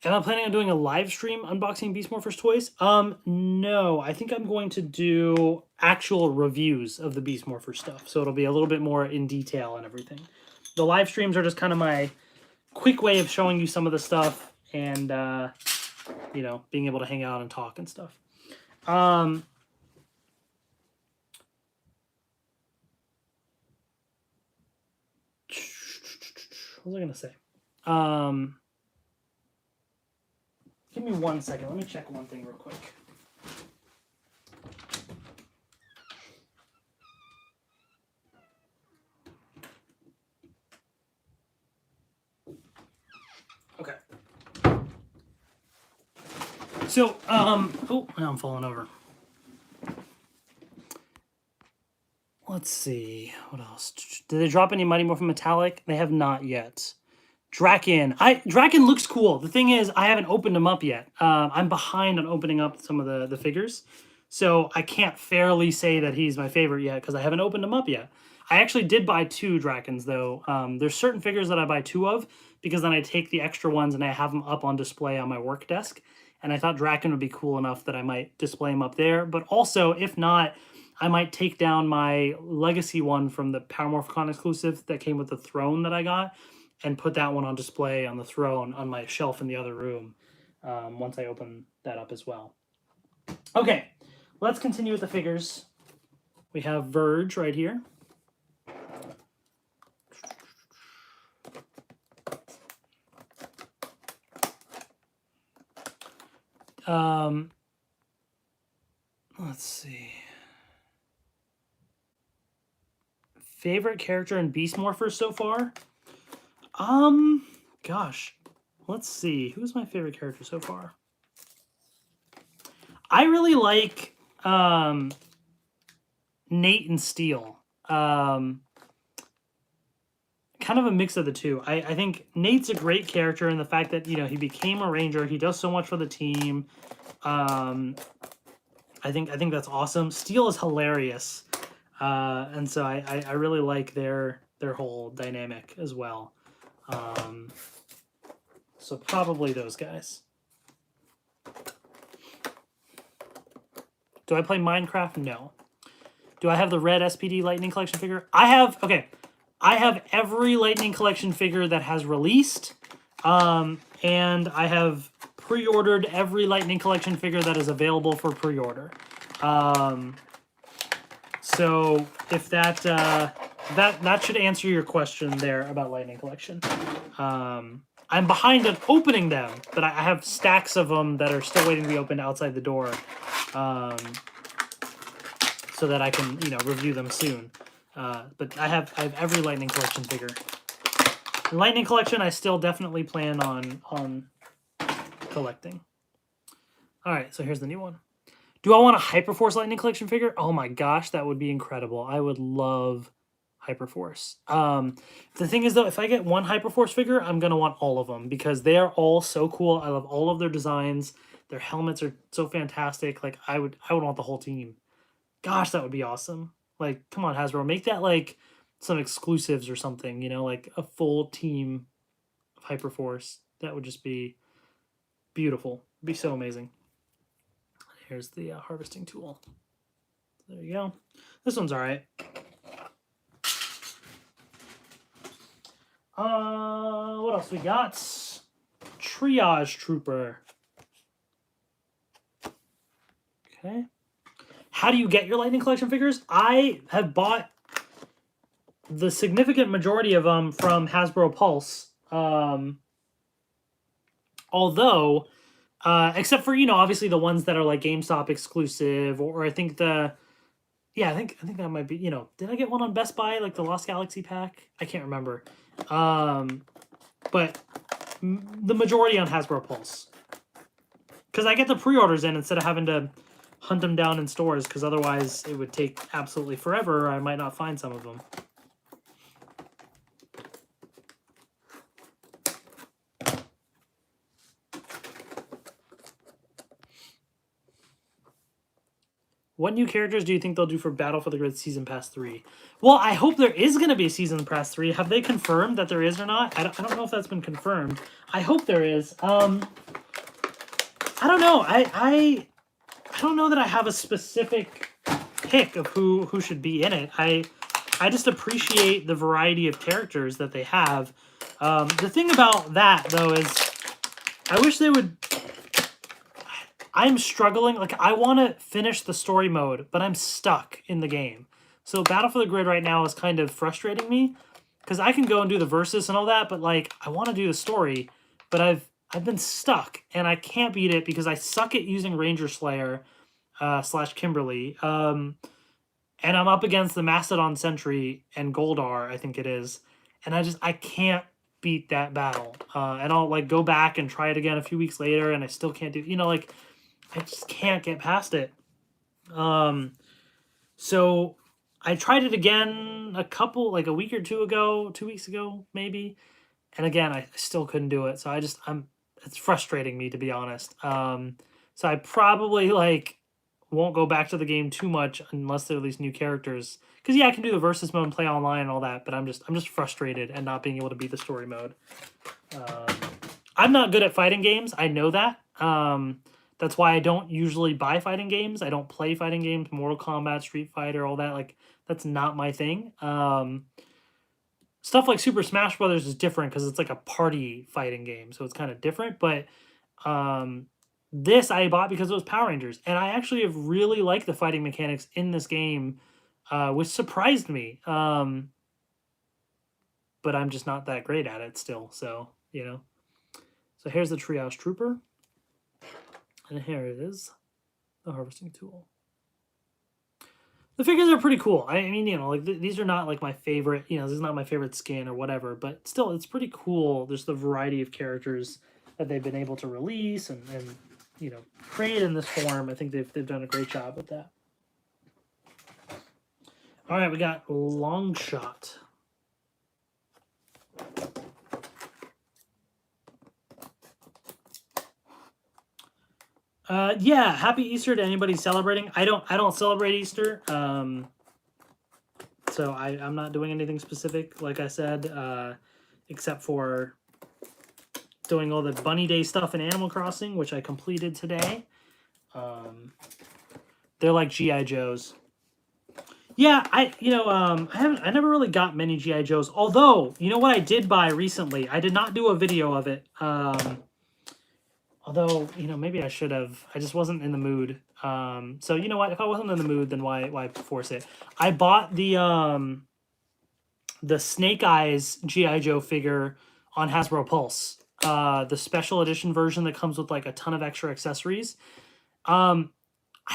Am I planning on doing a live stream unboxing Beast Morphers toys? No, I think I'm going to do actual reviews of the Beast Morphers stuff. So it'll be a little bit more in detail and everything. The live streams are just kind of my quick way of showing you some of the stuff and, you know, being able to hang out and talk and stuff. What was I going to say? Give me 1 second. Let me check one thing real quick. Okay. So, oh, now I'm falling over. Let's see. What else? Did they drop any Mighty Morphin Metallic? They have not yet. Draken. Draken looks cool. The thing is, I haven't opened them up yet. I'm behind on opening up some of the figures. So I can't fairly say that he's my favorite yet because I haven't opened them up yet. I actually did buy 2 Drakens, though. There's certain figures that I buy 2 of because then I take the extra ones and I have them up on display on my work desk. And I thought Draken would be cool enough that I might display him up there. But also, if not, I might take down my Legacy one from the Power Morphicon exclusive that came with the throne that I got and put that one on display on the throne on my shelf in the other room once I open that up as well. Okay, let's continue with the figures. We have Verge right here. Let's see. Favorite character in Beast Morphers so far? Gosh. Let's see. Who's my favorite character so far? I really like Nate and Steel. Kind of a mix of the two. I think Nate's a great character in the fact that, he became a ranger. He does so much for the team. I think that's awesome. Steel is hilarious. And so I really like their whole dynamic as well. So probably those guys. Do I play Minecraft? No. Do I have the red SPD Lightning Collection figure? I have every Lightning Collection figure that has released. And I have pre-ordered every Lightning Collection figure that is available for pre-order. So if that should answer your question there about Lightning Collection. I'm behind on opening them, but I have stacks of them that are still waiting to be opened outside the door, so that I can review them soon. But I have every Lightning Collection figure. And Lightning Collection, I still definitely plan on collecting. All right, so here's the new one. Do I want a Hyperforce Lightning Collection figure? Oh my gosh, that would be incredible. I would love Hyperforce. The thing is, though, if I get one Hyperforce figure, I'm going to want all of them because they are all so cool. I love all of their designs. Their helmets are so fantastic. Like, I would want the whole team. Gosh, that would be awesome. Like, come on, Hasbro. Make that, like, some exclusives or something, like a full team of Hyperforce. That would just be beautiful. It'd be so amazing. Here's the harvesting tool. There you go. This one's all right. What else we got? Triage Trooper. Okay. How do you get your Lightning Collection figures? I have bought the significant majority of them from Hasbro Pulse. Although, except for, obviously the ones that are like GameStop exclusive, or I think I think that might be, did I get one on Best Buy, like the Lost Galaxy pack? I can't remember. But the majority on Hasbro Pulse. Because I get the pre-orders in instead of having to hunt them down in stores, because otherwise it would take absolutely forever, or I might not find some of them. What new characters do you think they'll do for Battle for the Grid Season Pass 3? Well, I hope there is going to be a Season Pass 3. Have they confirmed that there is or not? I don't know if that's been confirmed. I hope there is. I don't know. I don't know that I have a specific pick of who should be in it. I just appreciate the variety of characters that they have. The thing about that, though, is I wish they would... I'm struggling. Like, I want to finish the story mode, but I'm stuck in the game. So Battle for the Grid right now is kind of frustrating me because I can go and do the versus and all that, but like I want to do the story, but I've been stuck and I can't beat it because I suck at using Ranger Slayer / Kimberly. And I'm up against the Mastodon Sentry and Goldar, I think it is, and I can't beat that battle. And I'll like go back and try it again a few weeks later, and I still can't do. Like. I just can't get past it. So I tried it again a week or 2 weeks ago, maybe. And again, I still couldn't do it. So it's frustrating me, to be honest. So I probably won't go back to the game too much unless there are these new characters. Because I can do the versus mode and play online and all that, but I'm just frustrated and not being able to beat the story mode. I'm not good at fighting games. I know that. That's why I don't usually buy fighting games. I don't play fighting games, Mortal Kombat, Street Fighter, all that. That's not my thing. Stuff like Super Smash Brothers is different because it's like a party fighting game, so it's kind of different. But this I bought because it was Power Rangers, and I actually have really liked the fighting mechanics in this game, which surprised me. But I'm just not that great at it still, so, So here's the Triage Trooper. And here it is, the harvesting tool. The figures are pretty cool. I mean, you know, like these are not like my favorite, you know, this is not my favorite skin or whatever, but still it's pretty cool. There's the variety of characters that they've been able to release and you know, create in this form. I think they've done a great job with that. All right, we got Long Shot. Yeah, happy Easter to anybody celebrating. I don't celebrate Easter. So I'm not doing anything specific, like I said, except for doing all the Bunny Day stuff in Animal Crossing, which I completed today. They're like G.I. Joes. Yeah, I never really got many G.I. Joes. Although, you know what I did buy recently? I did not do a video of it. Although, you know, maybe I should have. I just wasn't in the mood. So you know what? If I wasn't in the mood, then why force it? I bought the Snake Eyes G.I. Joe figure on Hasbro Pulse. The special edition version that comes with like a ton of extra accessories. I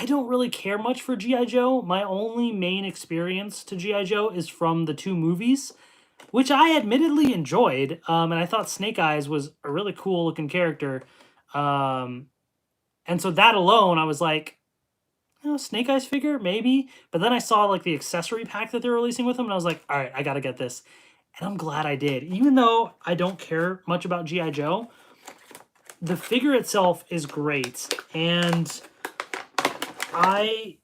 don't really care much for G.I. Joe. My only main experience to G.I. Joe is from the 2 movies, which I admittedly enjoyed. And I thought Snake Eyes was a really cool looking character. And so that alone, I was like, you know, Snake Eyes figure, maybe. But then I saw like the accessory pack that they're releasing with them, and I was like, all right, I gotta get this. And I'm glad I did. Even though I don't care much about G.I. Joe, the figure itself is great. And I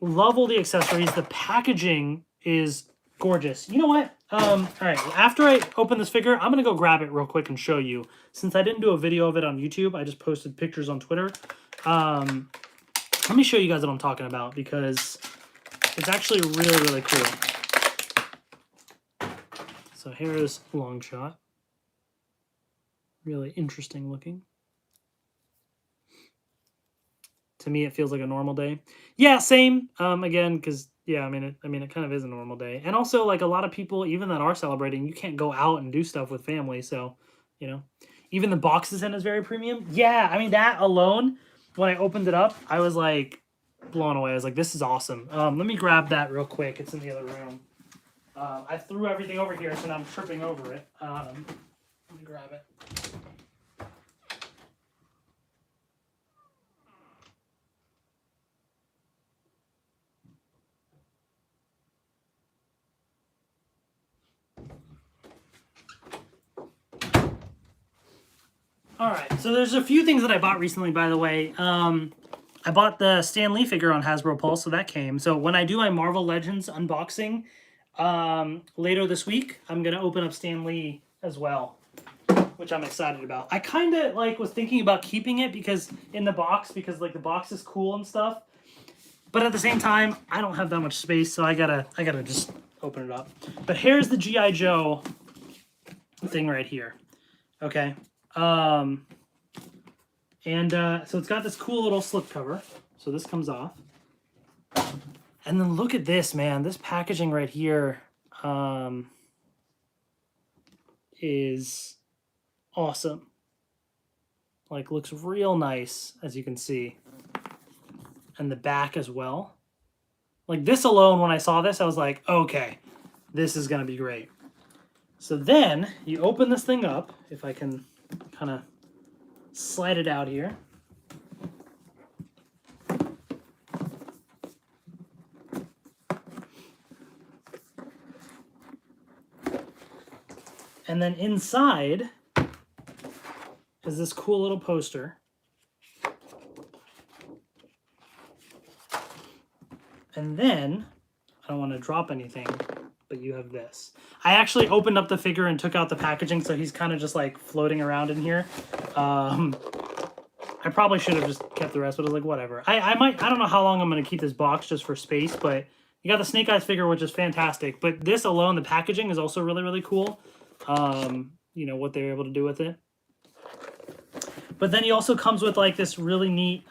love all the accessories. The packaging is gorgeous. You know what? All right, after I open this figure, I'm going to go grab it real quick and show you. Since I didn't do a video of it on YouTube, I just posted pictures on Twitter. Let me show you guys what I'm talking about because it's actually really, really cool. So here's Long Shot. Really interesting looking. To me, it feels like a normal day. Yeah, same. Again, because yeah, I mean, it kind of is a normal day. And also, like a lot of people, even that are celebrating, you can't go out and do stuff with family. So, you know, even the box design is very premium. Yeah, I mean that alone, when I opened it up, I was like blown away. I was like, this is awesome. Let me grab that real quick. It's in the other room. I threw everything over here, so now I'm tripping over it. Let me grab it. All right, so there's a few things that I bought recently, by the way. I bought the Stan Lee figure on Hasbro Pulse, so that came. So when I do my Marvel Legends unboxing later this week, I'm going to open up Stan Lee as well, which I'm excited about. I kind of like was thinking about keeping it because in the box, because like the box is cool and stuff. But at the same time, I don't have that much space, so I gotta just open it up. But here's the G.I. Joe thing right here. Okay. So it's got this cool little slip cover. So this comes off. And then look at this, man. This packaging right here is awesome. Like, looks real nice, as you can see. And the back as well. Like, this alone, when I saw this, I was like, okay, this is going to be great. So then, you open this thing up, if I can kind of slide it out here. And then inside is this cool little poster. And then, I don't want to drop anything, but you have this. I actually opened up the figure and took out the packaging, so he's kind of just like floating around in here. I probably should have just kept the rest, but I was like, whatever. I don't know how long I'm going to keep this box just for space, but you got the Snake Eyes figure, which is fantastic. But this alone, the packaging is also really, really cool. You know, what they're able to do with it. But then he also comes with like this really neat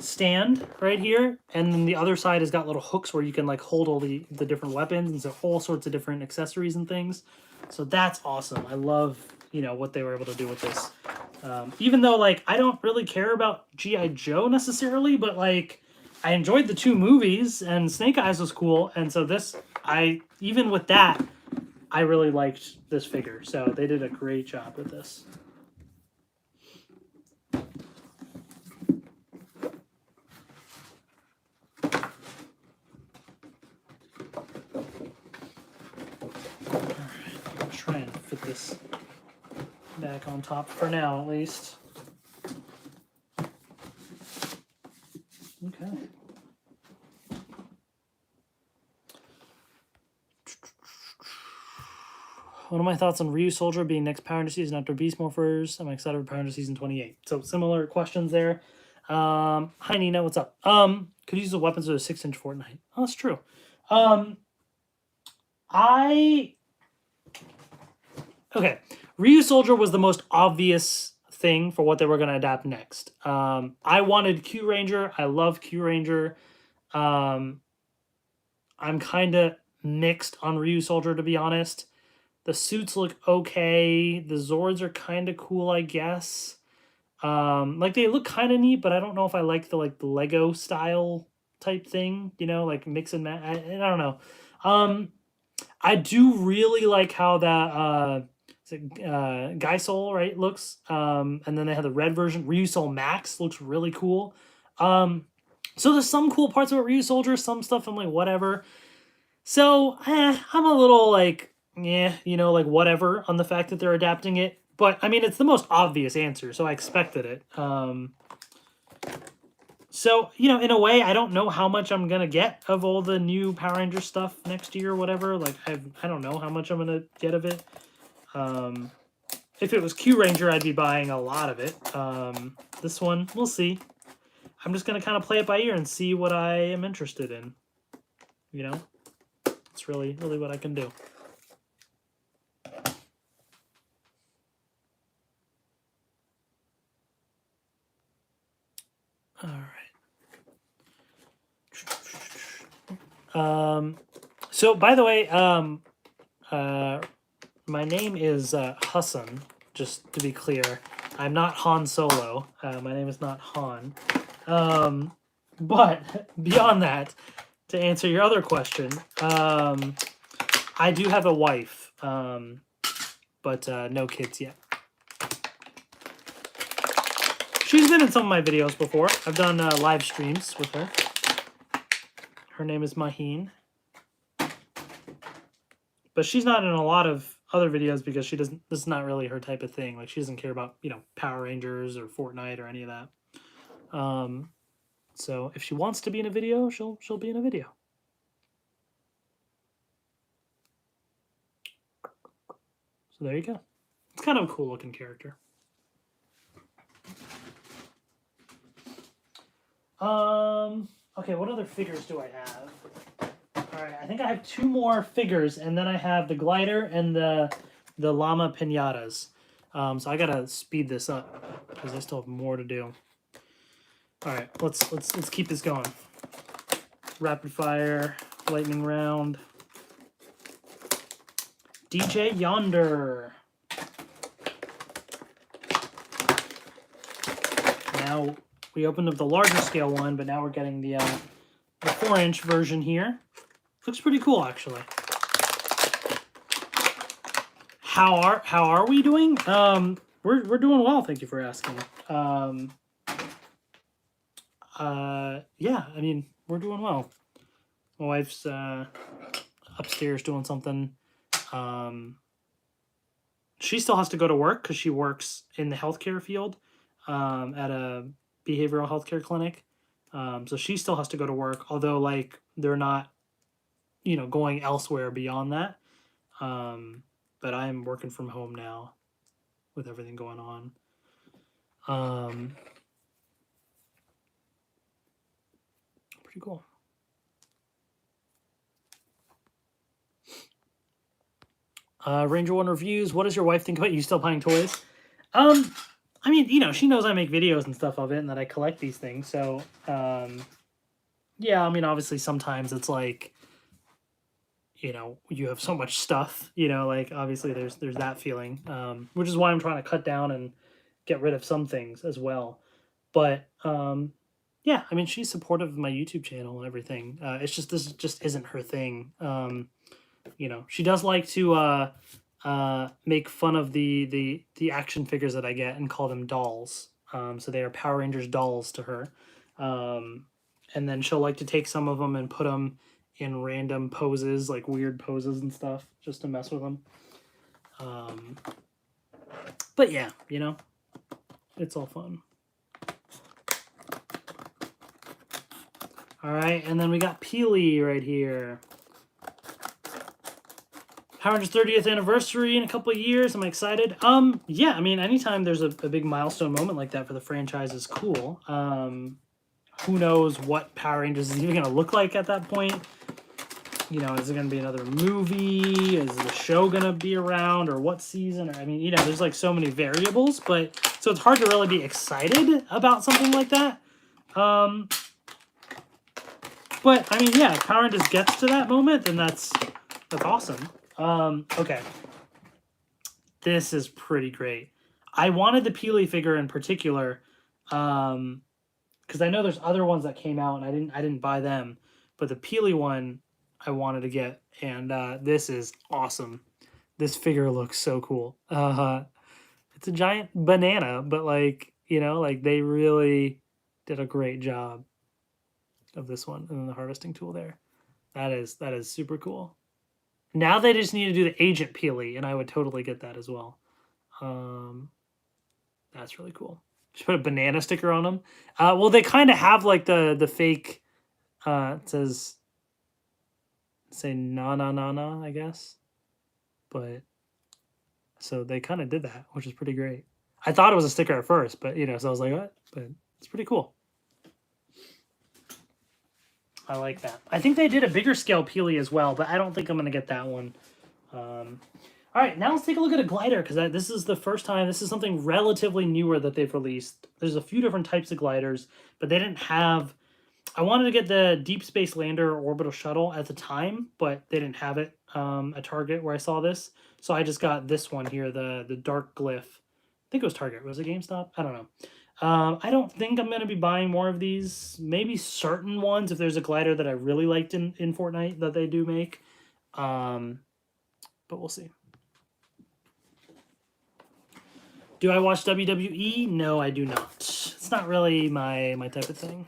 stand right here, and then the other side has got little hooks where you can like hold all the different weapons, and so all sorts of different accessories and things. So that's awesome. I love, you know, what they were able to do with this. Even though like I don't really care about G.I. Joe necessarily, but like I enjoyed the 2 movies, and Snake Eyes was cool, and so this, even with that, I really liked this figure. So they did a great job with this. Alright, I'll try and fit this back on top for now, at least. Okay. What are my thoughts on Ryu Soldier being next Power Ranger season after Beast Morphers? I'm excited for Power Ranger season 28. So similar questions there. Hi Nina, what's up? Could you use the weapons with a 6-inch Fortnite? Oh, that's true. Okay. Ryu Soldier was the most obvious thing for what they were going to adapt next. I wanted Q Ranger. I love Q Ranger. I'm kind of mixed on Ryu Soldier, to be honest. The suits look okay. The Zords are kind of cool, I guess. Like they look kind of neat, but I don't know if I like the Lego style type thing, you know, like mix and match. I don't know. I do really like how that Guy Soul, right, looks. And then they have the red version. Ryu Soul Max looks really cool. So there's some cool parts about Ryu Soldier, some stuff I'm like, whatever. So, I'm a little like, yeah, you know, like whatever on the fact that they're adapting it. But, I mean, it's the most obvious answer, so I expected it. So, you know, in a way, I don't know how much I'm going to get of all the new Power Ranger stuff next year or whatever. Like, I don't know how much I'm going to get of it. If it was Q Ranger, I'd be buying a lot of it. This one, we'll see. I'm just going to kind of play it by ear and see what I am interested in. You know? It's really what I can do. All right. So by the way, my name is Hassan. Just to be clear, I'm not Han Solo. My name is not Han. But beyond that, to answer your other question, I do have a wife, but no kids yet. She's been in some of my videos before. I've done live streams with her. Her name is Maheen. But she's not in a lot of other videos because she doesn't. This is not really her type of thing. Like she doesn't care about, you know, Power Rangers or Fortnite or any of that. So if she wants to be in a video, she'll be in a video. So there you go. It's kind of a cool looking character. Okay, what other figures do I have? Alright, I think I have 2 more figures, and then I have the glider and the llama pinatas. So I gotta speed this up because I still have more to do. Alright, let's keep this going. Rapid fire, lightning round. DJ Yonder. Now we opened up the larger scale one, but now we're getting the 4-inch version here. Looks pretty cool, actually. How are we doing? We're doing well. Thank you for asking. Yeah, I mean, we're doing well. My wife's upstairs doing something. She still has to go to work because she works in the healthcare field at a behavioral healthcare clinic. So she still has to go to work, although like they're not, you know, going elsewhere beyond that. But I'm working from home now with everything going on. Pretty cool. Ranger One reviews. What does your wife think about you still buying toys? I mean, you know, she knows I make videos and stuff of it and that I collect these things. So, yeah, I mean, obviously sometimes it's like, you know, you have so much stuff, you know, like obviously there's that feeling, which is why I'm trying to cut down and get rid of some things as well. But, yeah, I mean, she's supportive of my YouTube channel and everything. It's just this just isn't her thing. You know, she does like to make fun of the action figures that I get and call them dolls. So they are Power Rangers dolls to her. And then she'll like to take some of them and put them in random poses, like weird poses and stuff, just to mess with them. But yeah, you know, it's all fun. All right, and then we got Peely right here. Power Rangers 30th anniversary in a couple of years. Am I excited? Yeah, I mean, anytime there's a big milestone moment like that for the franchise is cool. Who knows what Power Rangers is even going to look like at that point? You know, is it going to be another movie? Is the show going to be around, or what season? Or I mean, you know, there's like so many variables, but so it's hard to really be excited about something like that. But I mean, yeah, if Power Rangers gets to that moment, then that's awesome. Okay. This is pretty great. I wanted the Peely figure in particular, because I know there's other ones that came out and I didn't buy them, but the Peely one I wanted to get, and this is awesome. This figure looks so cool. It's a giant banana, but like, you know, like they really did a great job of this one, and then the harvesting tool there. That is super cool. Now they just need to do the Agent Peely, and I would totally get that as well. That's really cool. Just put a banana sticker on them. Well, they kind of have like the fake. It says, say na na na na, I guess. But so they kind of did that, which is pretty great. I thought it was a sticker at first, but you know, so I was like, what? But it's pretty cool. I like that. I think they did a bigger scale Peely as well, but I don't think I'm going to get that one. All right, now let's take a look at a glider, because this is the first time. This is something relatively newer that they've released. There's a few different types of gliders, but they didn't have... I wanted to get the Deep Space Lander or Orbital Shuttle at the time, but they didn't have it at Target where I saw this. So I just got this one here, the Dark Glyph. I think it was Target. Was it GameStop? I don't know. I don't think I'm going to be buying more of these. Maybe certain ones if there's a glider that I really liked in Fortnite that they do make. But we'll see. Do I watch WWE? No, I do not. It's not really my type of thing.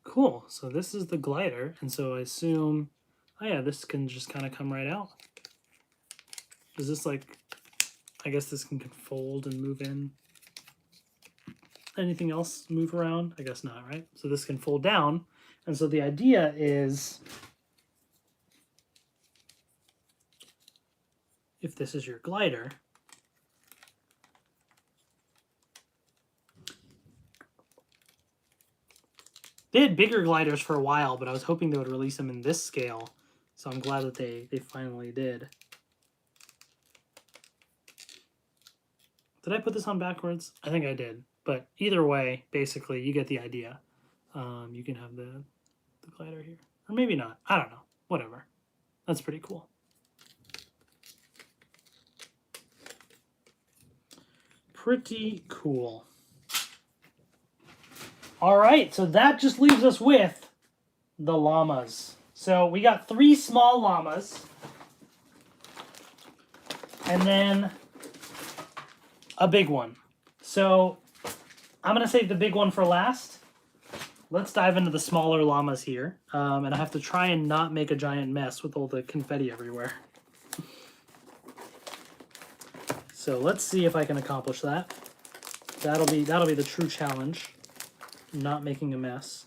Cool. So this is the glider, and so I assume, oh yeah, this can just kind of come right out. Is this like, I guess this can fold and move in. Anything else move around? I guess not, right? So this can fold down. And so the idea is, if this is your glider, they had bigger gliders for a while, but I was hoping they would release them in this scale. So I'm glad that they finally did. Did I put this on backwards? I think I did. But either way, basically, you get the idea. You can have the glider here. Or maybe not. I don't know. Whatever. That's pretty cool. Pretty cool. All right, so that just leaves us with the llamas. So we got 3 small llamas. And then a big one. So I'm going to save the big one for last. Let's dive into the smaller llamas here. And I have to try and not make a giant mess with all the confetti everywhere. So let's see if I can accomplish that. That'll be the true challenge. Not making a mess.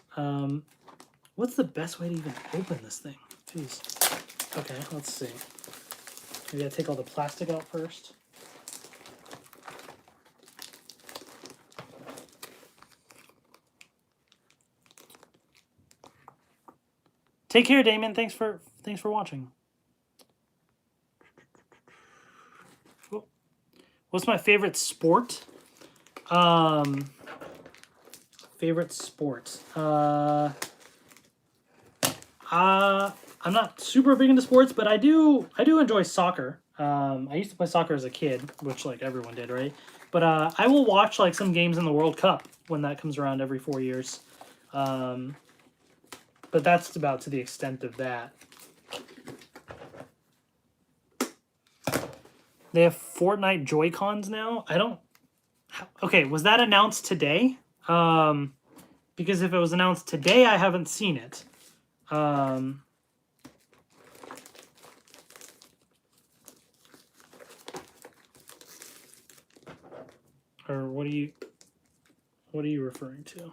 What's the best way to even open this thing? Jeez. Okay, let's see. Maybe I take all the plastic out first. Take care, Damon. Thanks for watching. What's my favorite sport? Favorite sport. I'm not super big into sports, but I do enjoy soccer. I used to play soccer as a kid, which like everyone did, right? But I will watch like some games in the World Cup when that comes around every 4 years. But that's about to the extent of that. They have Fortnite Joy-Cons now. I don't. Okay, was that announced today? Because if it was announced today, I haven't seen it. Or what are you referring to?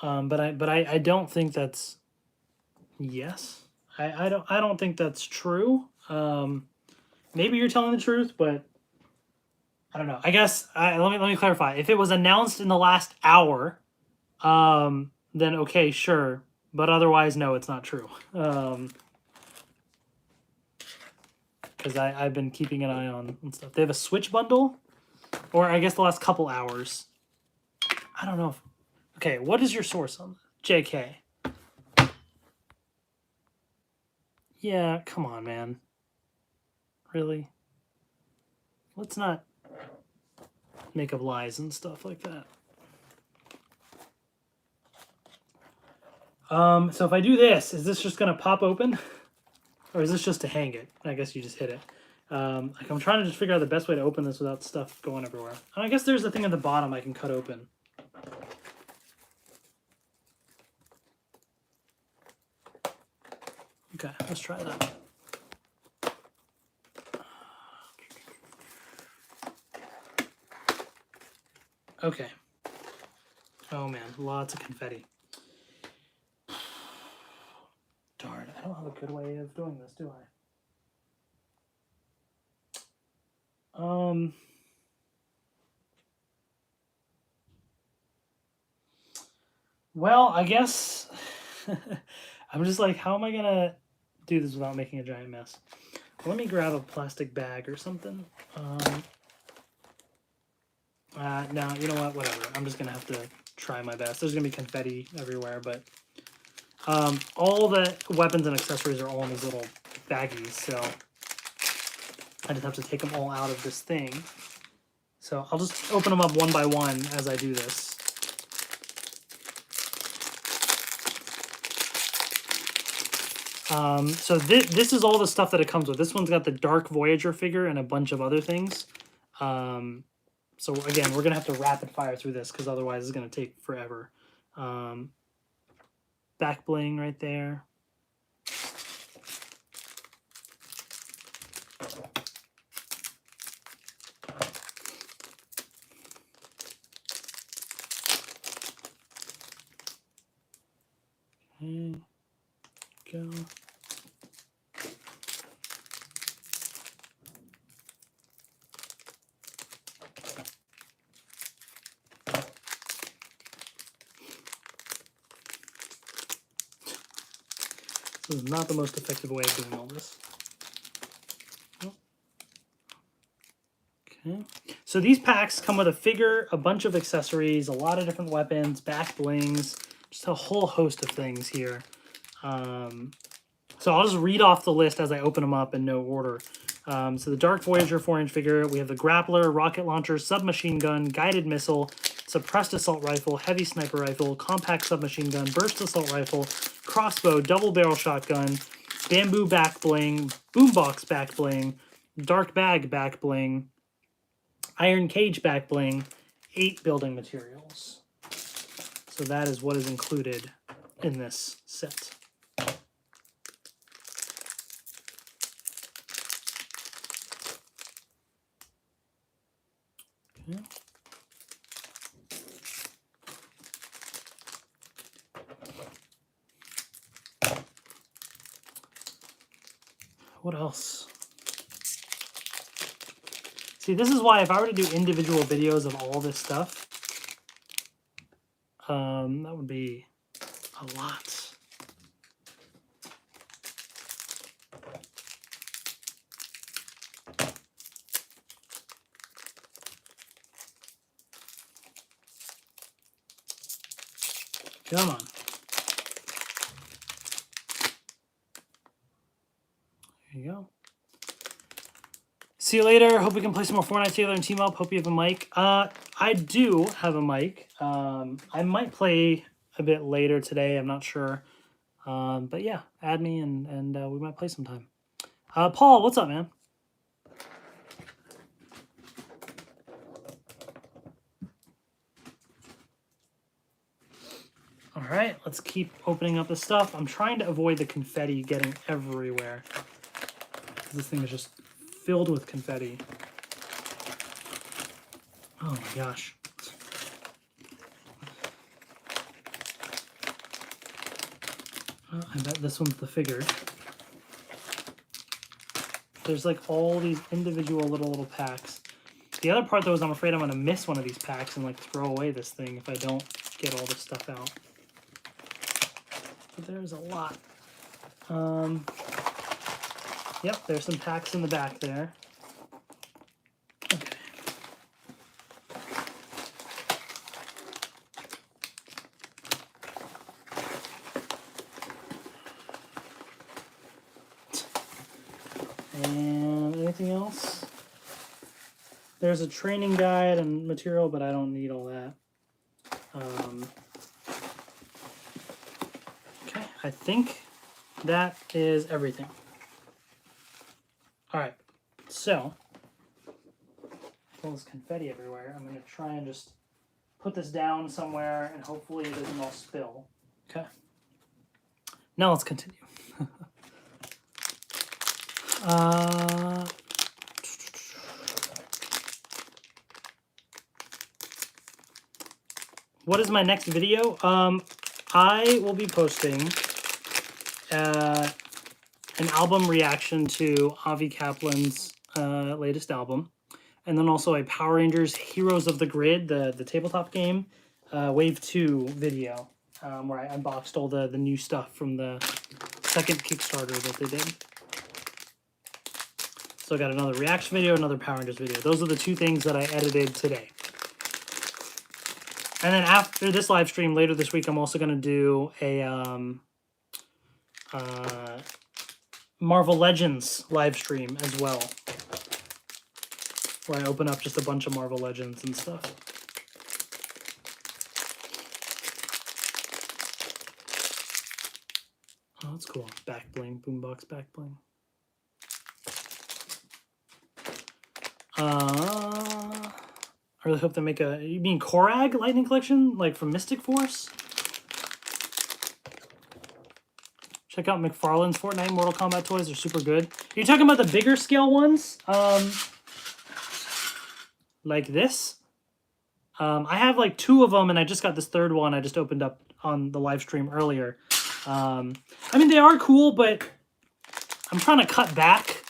But I don't think that's yes. I don't think that's true. Maybe you're telling the truth, but I don't know. I guess let me clarify. If it was announced in the last hour, then okay, sure. But otherwise, no, it's not true. Because I've been keeping an eye on stuff. They have a Switch bundle, or I guess the last couple hours. I don't know. Okay, what is your source on JK? Yeah, come on, man. Really? Let's not make up lies and stuff like that. So if I do this, is this just gonna pop open? Or is this just to hang it? I guess you just hit it. Like I'm trying to just figure out the best way to open this without stuff going everywhere. And I guess there's a thing at the bottom I can cut open. Okay, let's try that. Okay. Oh man, lots of confetti. Darn, I don't have a good way of doing this, do I? Well, I guess I'm just like, how am I gonna do this without making a giant mess? Let me grab a plastic bag or something. No, you know what? Whatever. I'm just gonna have to try my best. There's gonna be confetti everywhere, but all the weapons and accessories are all in these little baggies, so I just have to take them all out of this thing. So I'll just open them up one by one as I do this. So this is all the stuff that it comes with. This one's got the Dark Voyager figure and a bunch of other things. So again, we're going to have to rapid fire through this because otherwise it's going to take forever. Back bling right there. Okay, go. This is not the most effective way of doing all this. Okay. So these packs come with a figure, a bunch of accessories, a lot of different weapons, back blings, just a whole host of things here. So I'll just read off the list as I open them up in no order. So the Dark Voyager 4-inch figure, we have the grappler, rocket launcher, submachine gun, guided missile, suppressed assault rifle, heavy sniper rifle, compact submachine gun, burst assault rifle, crossbow, double barrel shotgun, bamboo back bling, boombox back bling, dark bag back bling, iron cage back bling, 8 building materials. So that is what is included in this set. Okay. What else? See, this is why if I were to do individual videos of all this stuff, that would be a lot. Come on. There you go. See you later. Hope we can play some more Fortnite together and team up. Hope you have a mic. I do have a mic. I might play a bit later today. I'm not sure. But yeah, add me and we might play sometime. Paul, what's up, man? All right, let's keep opening up the stuff. I'm trying to avoid the confetti getting everywhere. This thing is just filled with confetti. Oh my gosh. I bet this one's the figure. There's like all these individual little packs. The other part though is I'm afraid I'm gonna miss one of these packs and like throw away this thing if I don't get all this stuff out. But there's a lot. Yep, there's some packs in the back there. Okay. And anything else? There's a training guide and material, but I don't need all that. Okay, I think that is everything. All right, so all this confetti everywhere. I'm gonna try and just put this down somewhere and hopefully it doesn't all spill. Okay. Now let's continue. What is my next video? I will be posting an album reaction to Avi Kaplan's latest album, and then also a Power Rangers Heroes of the Grid, the tabletop game, Wave 2 video, where I unboxed all the new stuff from the second Kickstarter that they did. So I got another reaction video, another Power Rangers video. Those are the two things that I edited today. And then after this live stream later this week, I'm also going to do a Marvel Legends live stream as well, where I open up just a bunch of Marvel Legends and stuff. Oh, that's cool. Back bling, boombox back bling. I really hope they make a... You mean Korag Lightning Collection? Like from Mystic Force? Check out McFarlane's Fortnite Mortal Kombat toys. They're super good. Are you talking about the bigger scale ones? Like this? I have like 2 of them, and I just got this 3rd one I just opened up on the live stream earlier. I mean, they are cool, but I'm trying to cut back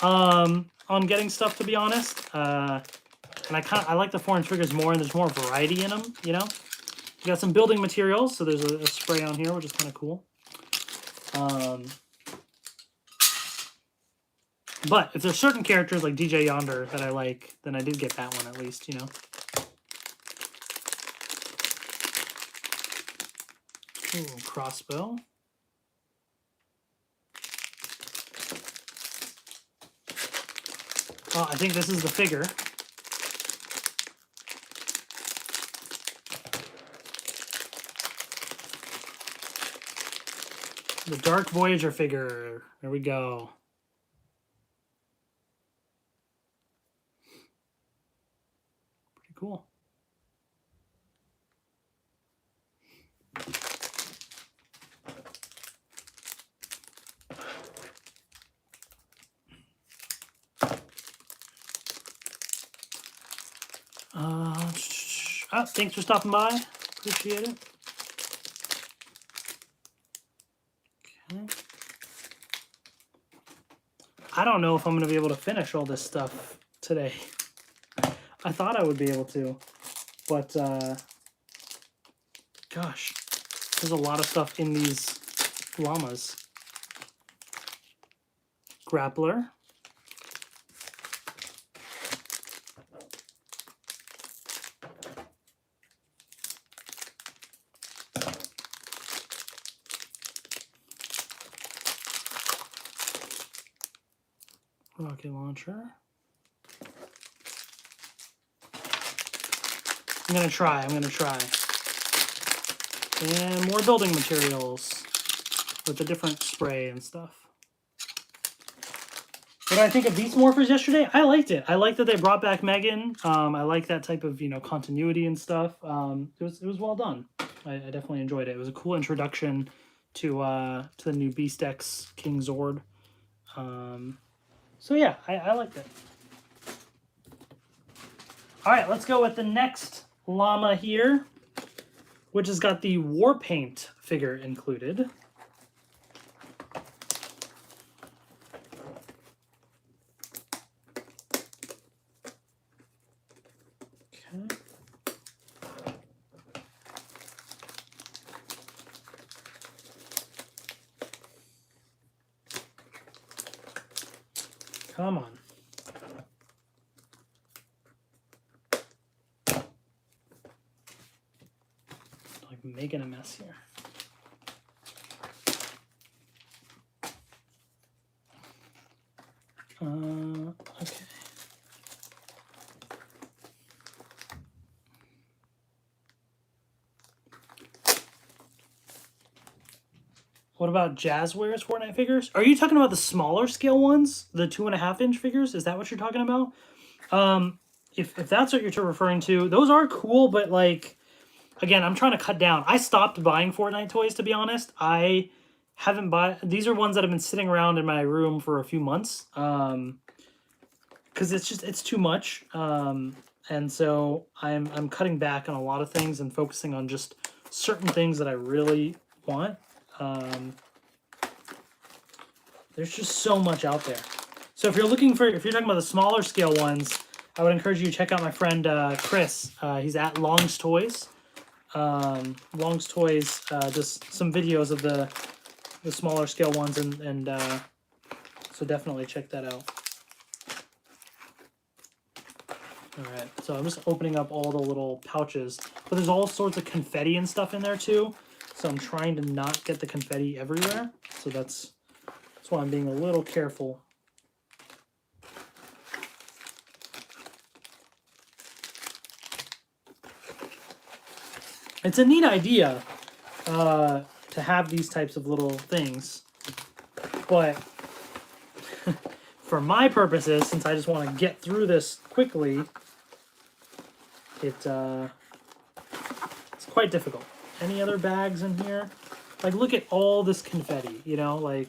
on getting stuff, to be honest. And I like the foreign triggers more, and there's more variety in them, you know? You got some building materials, so there's a spray on here, which is kind of cool. But if there's certain characters like DJ Yonder that I like, then I did get that one at least, you know? Ooh, crossbow. Oh, I think this is the figure. The Dark Voyager figure. There we go. Pretty cool. Thanks for stopping by. Appreciate it. Okay. I don't know if I'm going to be able to finish all this stuff today. I thought I would be able to, but gosh, there's a lot of stuff in these llamas. Grappler. Rocket launcher. I'm gonna try. And more building materials with a different spray and stuff. What did I think of Beast Morphers yesterday? I liked it. I liked that they brought back Megan. I like that type of, continuity and stuff. It was well done. I definitely enjoyed it. It was a cool introduction to the new Beast X King Zord. So yeah, I liked it. All right, let's go with the next llama here, which has got the war paint figure included. Okay. Come on. Like making a mess here. Okay. What about Jazzware's Fortnite figures? Are you talking about the smaller scale ones? The 2.5-inch figures? Is that what you're talking about? If that's what you're referring to, those are cool, but like, again, I'm trying to cut down. I stopped buying Fortnite toys, to be honest. I haven't bought... These are ones that have been sitting around in my room for a few months. Because it's too much. And so I'm cutting back on a lot of things and focusing on just certain things that I really want. There's just so much out there. So if you're talking about the smaller scale ones, I would encourage you to check out my friend Chris. He's at Long's Toys. Long's Toys, just some videos of the smaller scale ones, and so definitely check that out. All right, so I'm just opening up all the little pouches, but there's all sorts of confetti and stuff in there too. So I'm trying to not get the confetti everywhere. So that's why I'm being a little careful. It's a neat idea to have these types of little things, but for my purposes, since I just want to get through this quickly, it's quite difficult. Any other bags in here? Like, look at all this confetti, like,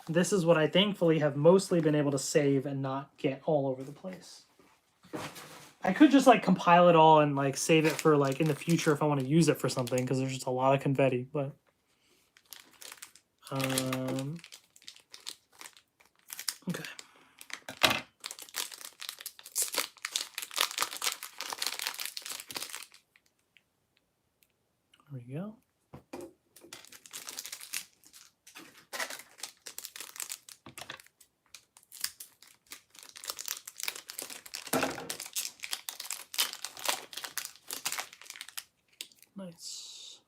this is what I thankfully have mostly been able to save and not get all over the place. I could just, like, compile it all and, like, save it for, like, in the future if I want to use it for something, because there's just a lot of confetti, but... Okay. There we go. Nice.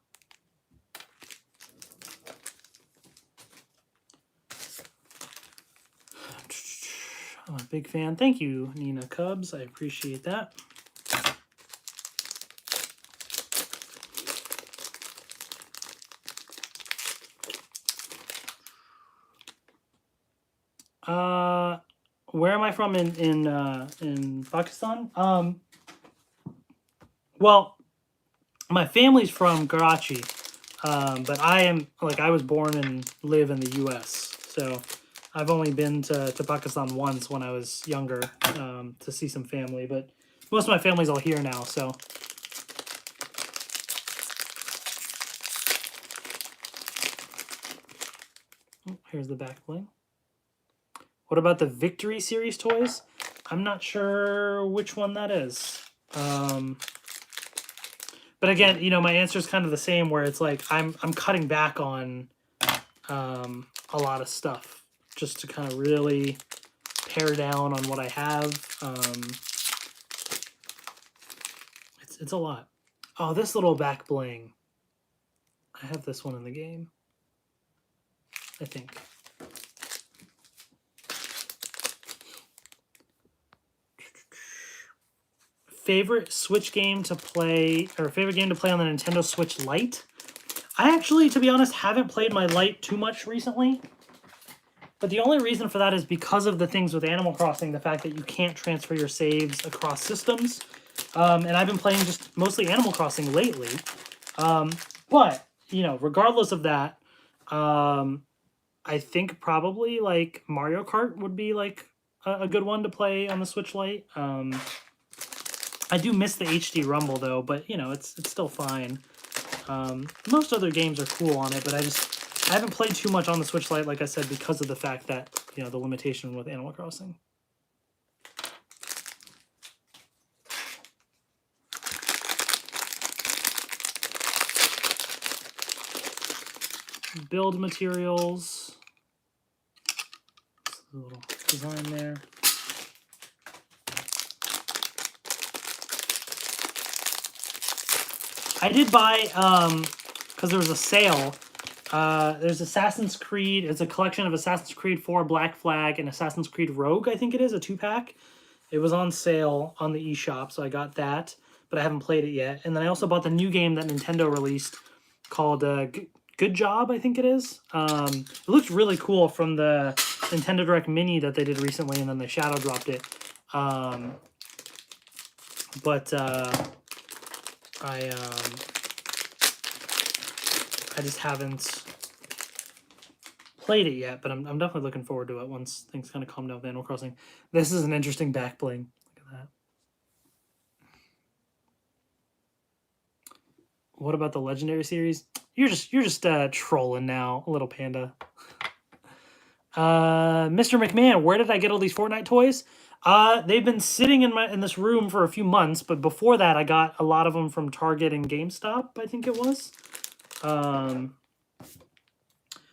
I'm a big fan. Thank you, Nina Cubs. I appreciate that. Where am I from in Pakistan? Well, my family's from Karachi, but I was born and live in the U.S., so I've only been to Pakistan once when I was younger to see some family, but most of my family's all here now, so. Oh, here's the back bling. What about the Victory Series toys? I'm not sure which one that is. But again, my answer is kind of the same, where it's like I'm cutting back on a lot of stuff just to kind of really pare down on what I have. It's a lot. Oh, this little back bling. I have this one in the game, I think. favorite Switch game to play, or favorite game to play on the Nintendo Switch Lite. I actually, to be honest, haven't played my Lite too much recently. But the only reason for that is because of the things with Animal Crossing, the fact that you can't transfer your saves across systems. And I've been playing just mostly Animal Crossing lately. But, you know, regardless of that, I think probably like Mario Kart would be like a good one to play on the Switch Lite. I do miss the HD Rumble though, but you know, it's still fine. Most other games are cool on it, but I haven't played too much on the Switch Lite, like I said, because of the fact that, you know, the limitation with Animal Crossing. Build materials. A little design there. I did buy, because there was a sale, there's Assassin's Creed, it's a collection of Assassin's Creed 4 Black Flag and Assassin's Creed Rogue, I think it is, a 2-pack. It was on sale on the eShop, so I got that, but I haven't played it yet. And then I also bought the new game that Nintendo released called Good Job, I think it is. It looks really cool from the Nintendo Direct Mini that they did recently, and then they shadow dropped it. I just haven't played it yet, but I'm definitely looking forward to it once things kind of calm down with Animal Crossing. This is an interesting back bling. Look at that. What about the Legendary series? You're just trolling now, little panda. Mr. McMahon, where did I get all these Fortnite toys? They've been sitting in this room for a few months, but before that I got a lot of them from Target and GameStop, I think it was.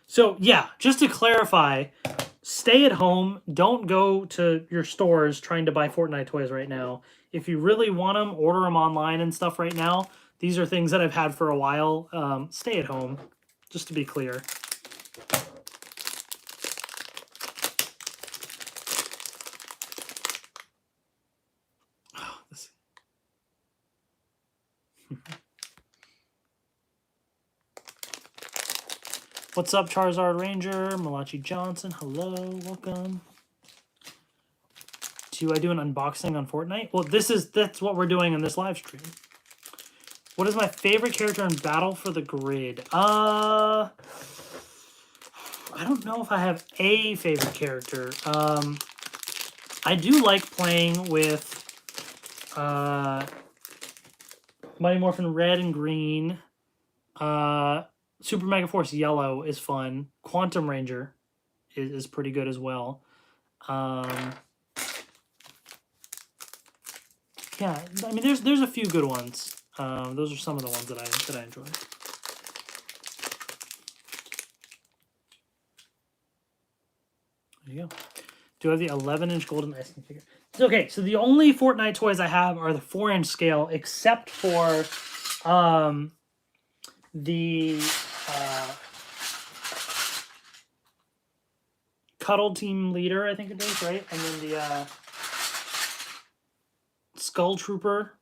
So yeah, just to clarify, stay at home. Don't go to your stores trying to buy Fortnite toys right now. If you really want them, order them online and stuff right now. These are things that I've had for a while. Stay at home, just to be clear. What's up, Charizard Ranger? Malachi Johnson, hello, welcome. Do I do an unboxing on Fortnite? Well, that's what we're doing in this live stream. What is my favorite character in Battle for the Grid? I don't know if I have a favorite character. I do like playing with Mighty Morphin Red and Green. Super Mega Force Yellow is fun. Quantum Ranger is pretty good as well. Yeah, I mean, there's a few good ones. Those are some of the ones that I enjoy. There you go. Do I have the 11-inch golden ice cream figure? Okay, so the only Fortnite toys I have are the 4-inch scale, except for the Cuddle Team Leader, I think it is, right? And then the Skull Trooper,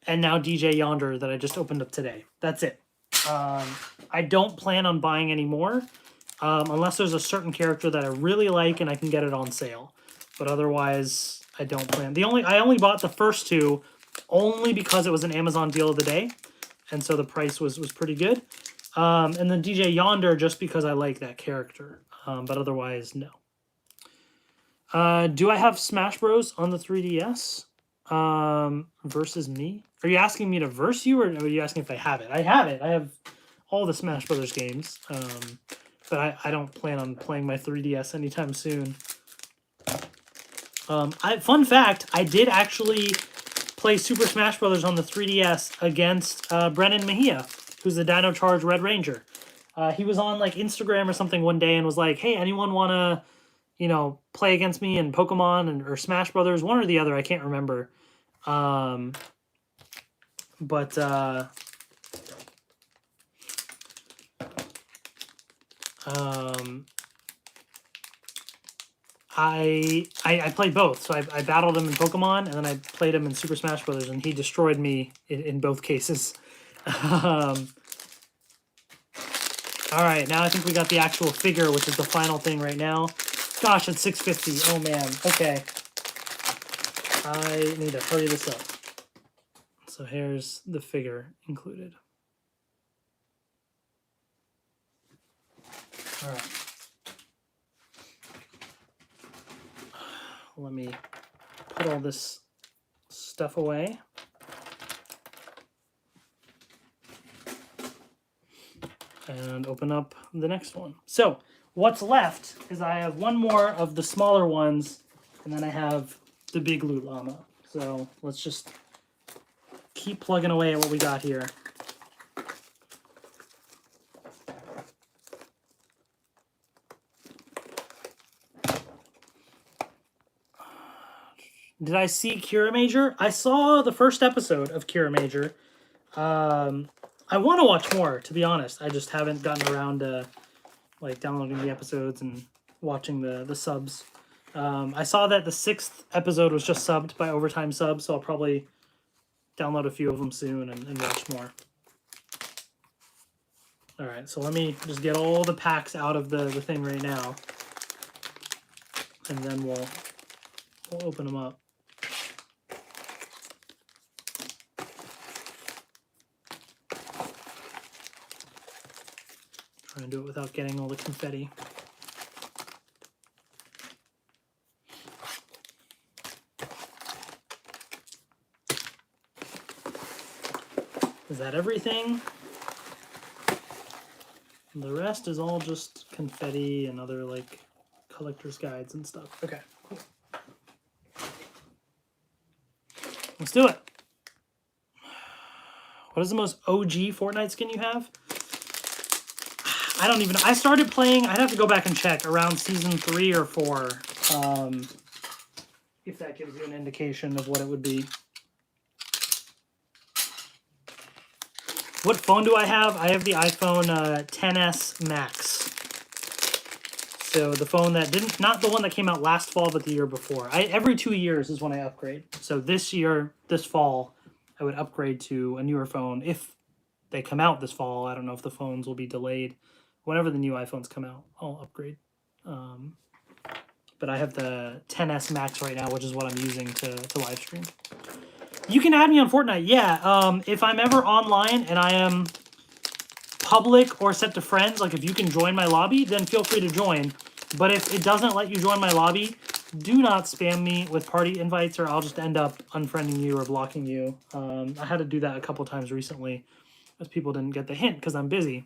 and now DJ Yonder that I just opened up today. That's it. I don't plan on buying any more, unless there's a certain character that I really like and I can get it on sale. But otherwise, I don't plan. I only bought the first two only because it was an Amazon deal of the day, and so the price was pretty good. And then DJ Yonder just because I like that character. But otherwise, no. Do I have Smash Bros on the 3DS? Versus me? Are you asking me to verse you, or are you asking if I have it? I have it. I have all the Smash Brothers games. But I don't plan on playing my 3DS anytime soon. Fun fact, I did actually play Super Smash Brothers on the 3DS against Brennan Mejia, who's the Dino Charge Red Ranger. He was on like Instagram or something one day and was like, hey, anyone want to, you know, play against me in Pokemon or Smash Brothers? One or the other, I can't remember. I I played both. So I battled him in Pokemon, and then I played him in Super Smash Brothers, and he destroyed me in both cases. All right, now I think we got the actual figure, which is the final thing right now. Gosh, it's 6:50. Oh, man. Okay. I need to hurry this up. So here's the figure included. All right. Let me put all this stuff away. And open up the next one. So what's left is I have one more of the smaller ones, and then I have the big loot llama. So let's just keep plugging away at what we got here. Did I see Cura Major? I saw the first episode of Cura Major. I want to watch more, to be honest. I just haven't gotten around to like downloading the episodes and watching the subs. I saw that the 6th episode was just subbed by Overtime Subs, so I'll probably download a few of them soon and watch more. All right, so let me just get all the packs out of the thing right now, and then we'll open them up. Try and do it without getting all the confetti. Is that everything? And the rest is all just confetti and other like collector's guides and stuff. Okay, cool. Let's do it. What is the most OG Fortnite skin you have? I don't even know. I started playing, I'd have to go back and check, around season 3 or 4. If that gives you an indication of what it would be. What phone do I have? I have the iPhone XS Max. So the phone that not the one that came out last fall, but the year before. Every 2 years is when I upgrade. So this year, this fall, I would upgrade to a newer phone. If they come out this fall, I don't know if the phones will be delayed. Whenever the new iPhones come out, I'll upgrade. But I have the XS Max right now, which is what I'm using to live stream. You can add me on Fortnite, yeah. If I'm ever online and I am public or set to friends, like if you can join my lobby, then feel free to join. But if it doesn't let you join my lobby, do not spam me with party invites or I'll just end up unfriending you or blocking you. I had to do that a couple times recently because people didn't get the hint because I'm busy.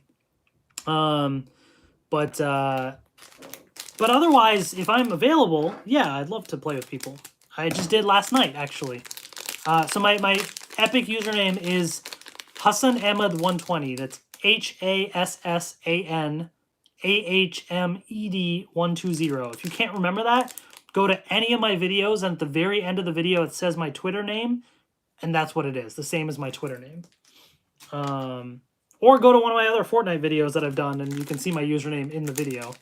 But otherwise, if I'm available, yeah, I'd love to play with people. I just did last night, actually. So my epic username is Hassan Ahmed 120. That's HASSAN AHMED 120. If you can't remember that, go to any of my videos, and at the very end of the video, it says my Twitter name, and that's what it is. The same as my Twitter name. Or go to one of my other Fortnite videos that I've done, and you can see my username in the video.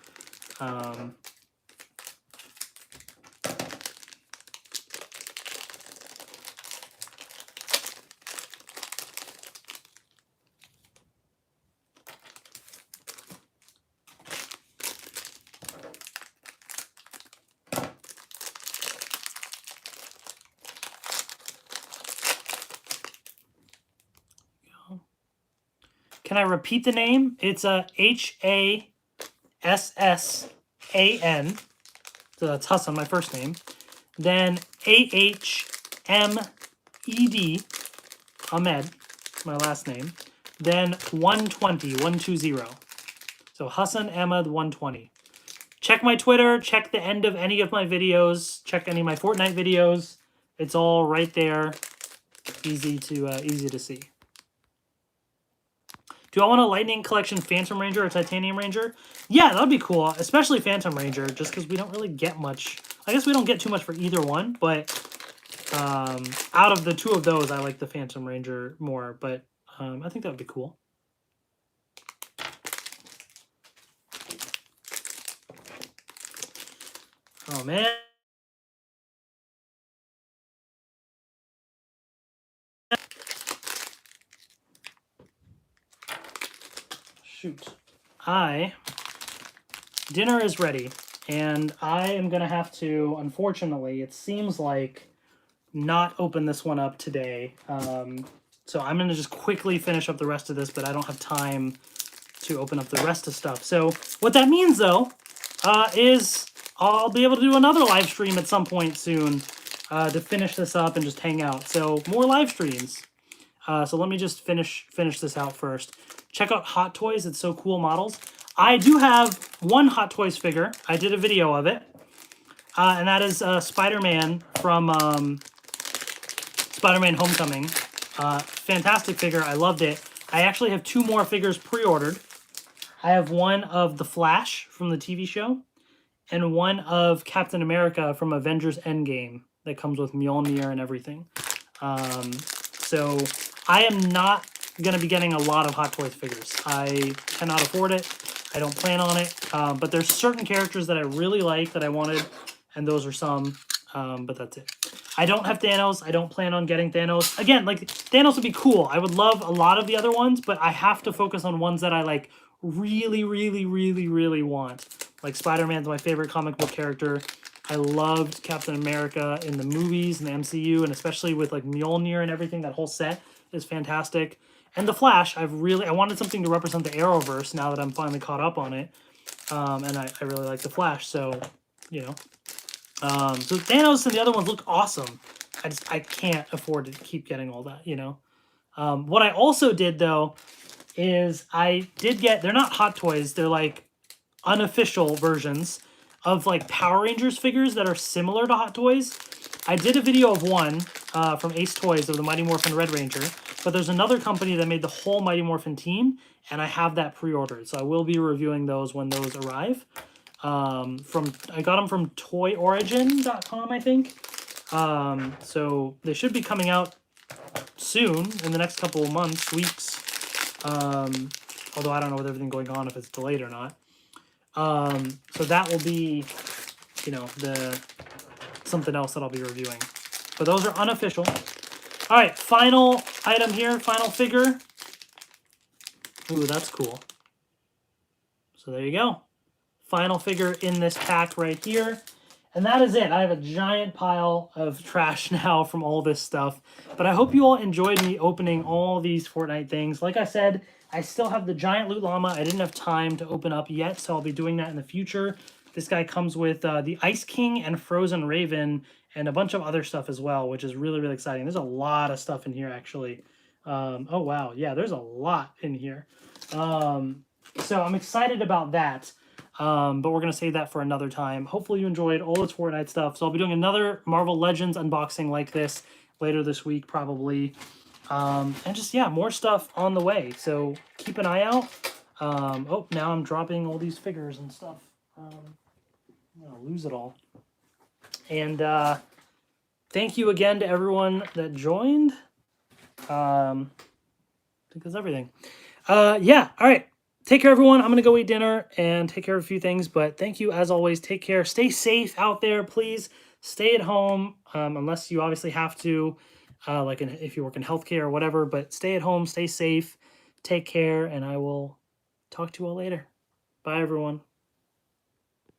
Can I repeat the name? It's a HASSAN. So that's Hassan, my first name. Then AHMED, Ahmed, my last name. Then 120. So Hassan Ahmed 120. Check my Twitter. Check the end of any of my videos. Check any of my Fortnite videos. It's all right there. Easy to see. Do I want a Lightning Collection Phantom Ranger or Titanium Ranger? Yeah, that would be cool, especially Phantom Ranger, just because we don't really get much. I guess we don't get too much for either one, but out of the two of those, I like the Phantom Ranger more, but I think that would be cool. Oh, man. Shoot. Dinner is ready, and I am going to have to, unfortunately, it seems like, not open this one up today. So I'm going to just quickly finish up the rest of this, but I don't have time to open up the rest of stuff. So what that means, though, is I'll be able to do another live stream at some point soon to finish this up and just hang out. So more live streams. So let me just finish this out first. Check out Hot Toys. It's so cool models. I do have one Hot Toys figure. I did a video of it. And that is Spider-Man from Spider-Man Homecoming. Fantastic figure. I loved it. I actually have 2 more figures pre-ordered. I have one of The Flash from the TV show and one of Captain America from Avengers Endgame that comes with Mjolnir and everything. So I am not going to be getting a lot of Hot Toys figures. I cannot afford it. I don't plan on it. But there's certain characters that I really like that I wanted, and those are some. But that's it. I don't have Thanos. I don't plan on getting Thanos. Again, like, Thanos would be cool. I would love a lot of the other ones, but I have to focus on ones that I, like, really, really, really, really want. Like, Spider-Man's my favorite comic book character. I loved Captain America in the movies and the MCU, and especially with, like, Mjolnir and everything. That whole set is fantastic. And The Flash, I wanted something to represent the Arrowverse now that I'm finally caught up on it. And I really like The Flash, so, you know. So Thanos and the other ones look awesome. I can't afford to keep getting all that, you know. What I also did, though, is I did get, they're not Hot Toys, they're like unofficial versions of like Power Rangers figures that are similar to Hot Toys. I did a video of one from Ace Toys of the Mighty Morphin Red Ranger, but there's another company that made the whole Mighty Morphin team, and I have that pre-ordered, so I will be reviewing those when those arrive. I got them from toyorigin.com, I think. So they should be coming out soon in the next couple of months, weeks. Although I don't know with everything going on if it's delayed or not. So that will be, you know, something else that I'll be reviewing. But those are unofficial. All right, final item here, final figure. Ooh, that's cool. So there you go. Final figure in this pack right here. And that is it. I have a giant pile of trash now from all this stuff. But I hope you all enjoyed me opening all these Fortnite things. Like I said, I still have the giant loot llama. I didn't have time to open up yet, so I'll be doing that in the future. This guy comes with the Ice King and Frozen Raven and a bunch of other stuff as well, which is really, really exciting. There's a lot of stuff in here, actually. Oh, wow. Yeah, there's a lot in here. So I'm excited about that. But we're going to save that for another time. Hopefully you enjoyed all this Fortnite stuff. So I'll be doing another Marvel Legends unboxing like this later this week, probably. And just, yeah, more stuff on the way. So keep an eye out. Oh, now I'm dropping all these figures and stuff. I'm going to lose it all. And thank you again to everyone that joined. I think that's everything. Yeah, all right. Take care, everyone. I'm going to go eat dinner and take care of a few things. But thank you, as always. Take care. Stay safe out there, please. Stay at home, unless you obviously have to, if you work in healthcare or whatever. But stay at home. Stay safe. Take care. And I will talk to you all later. Bye, everyone.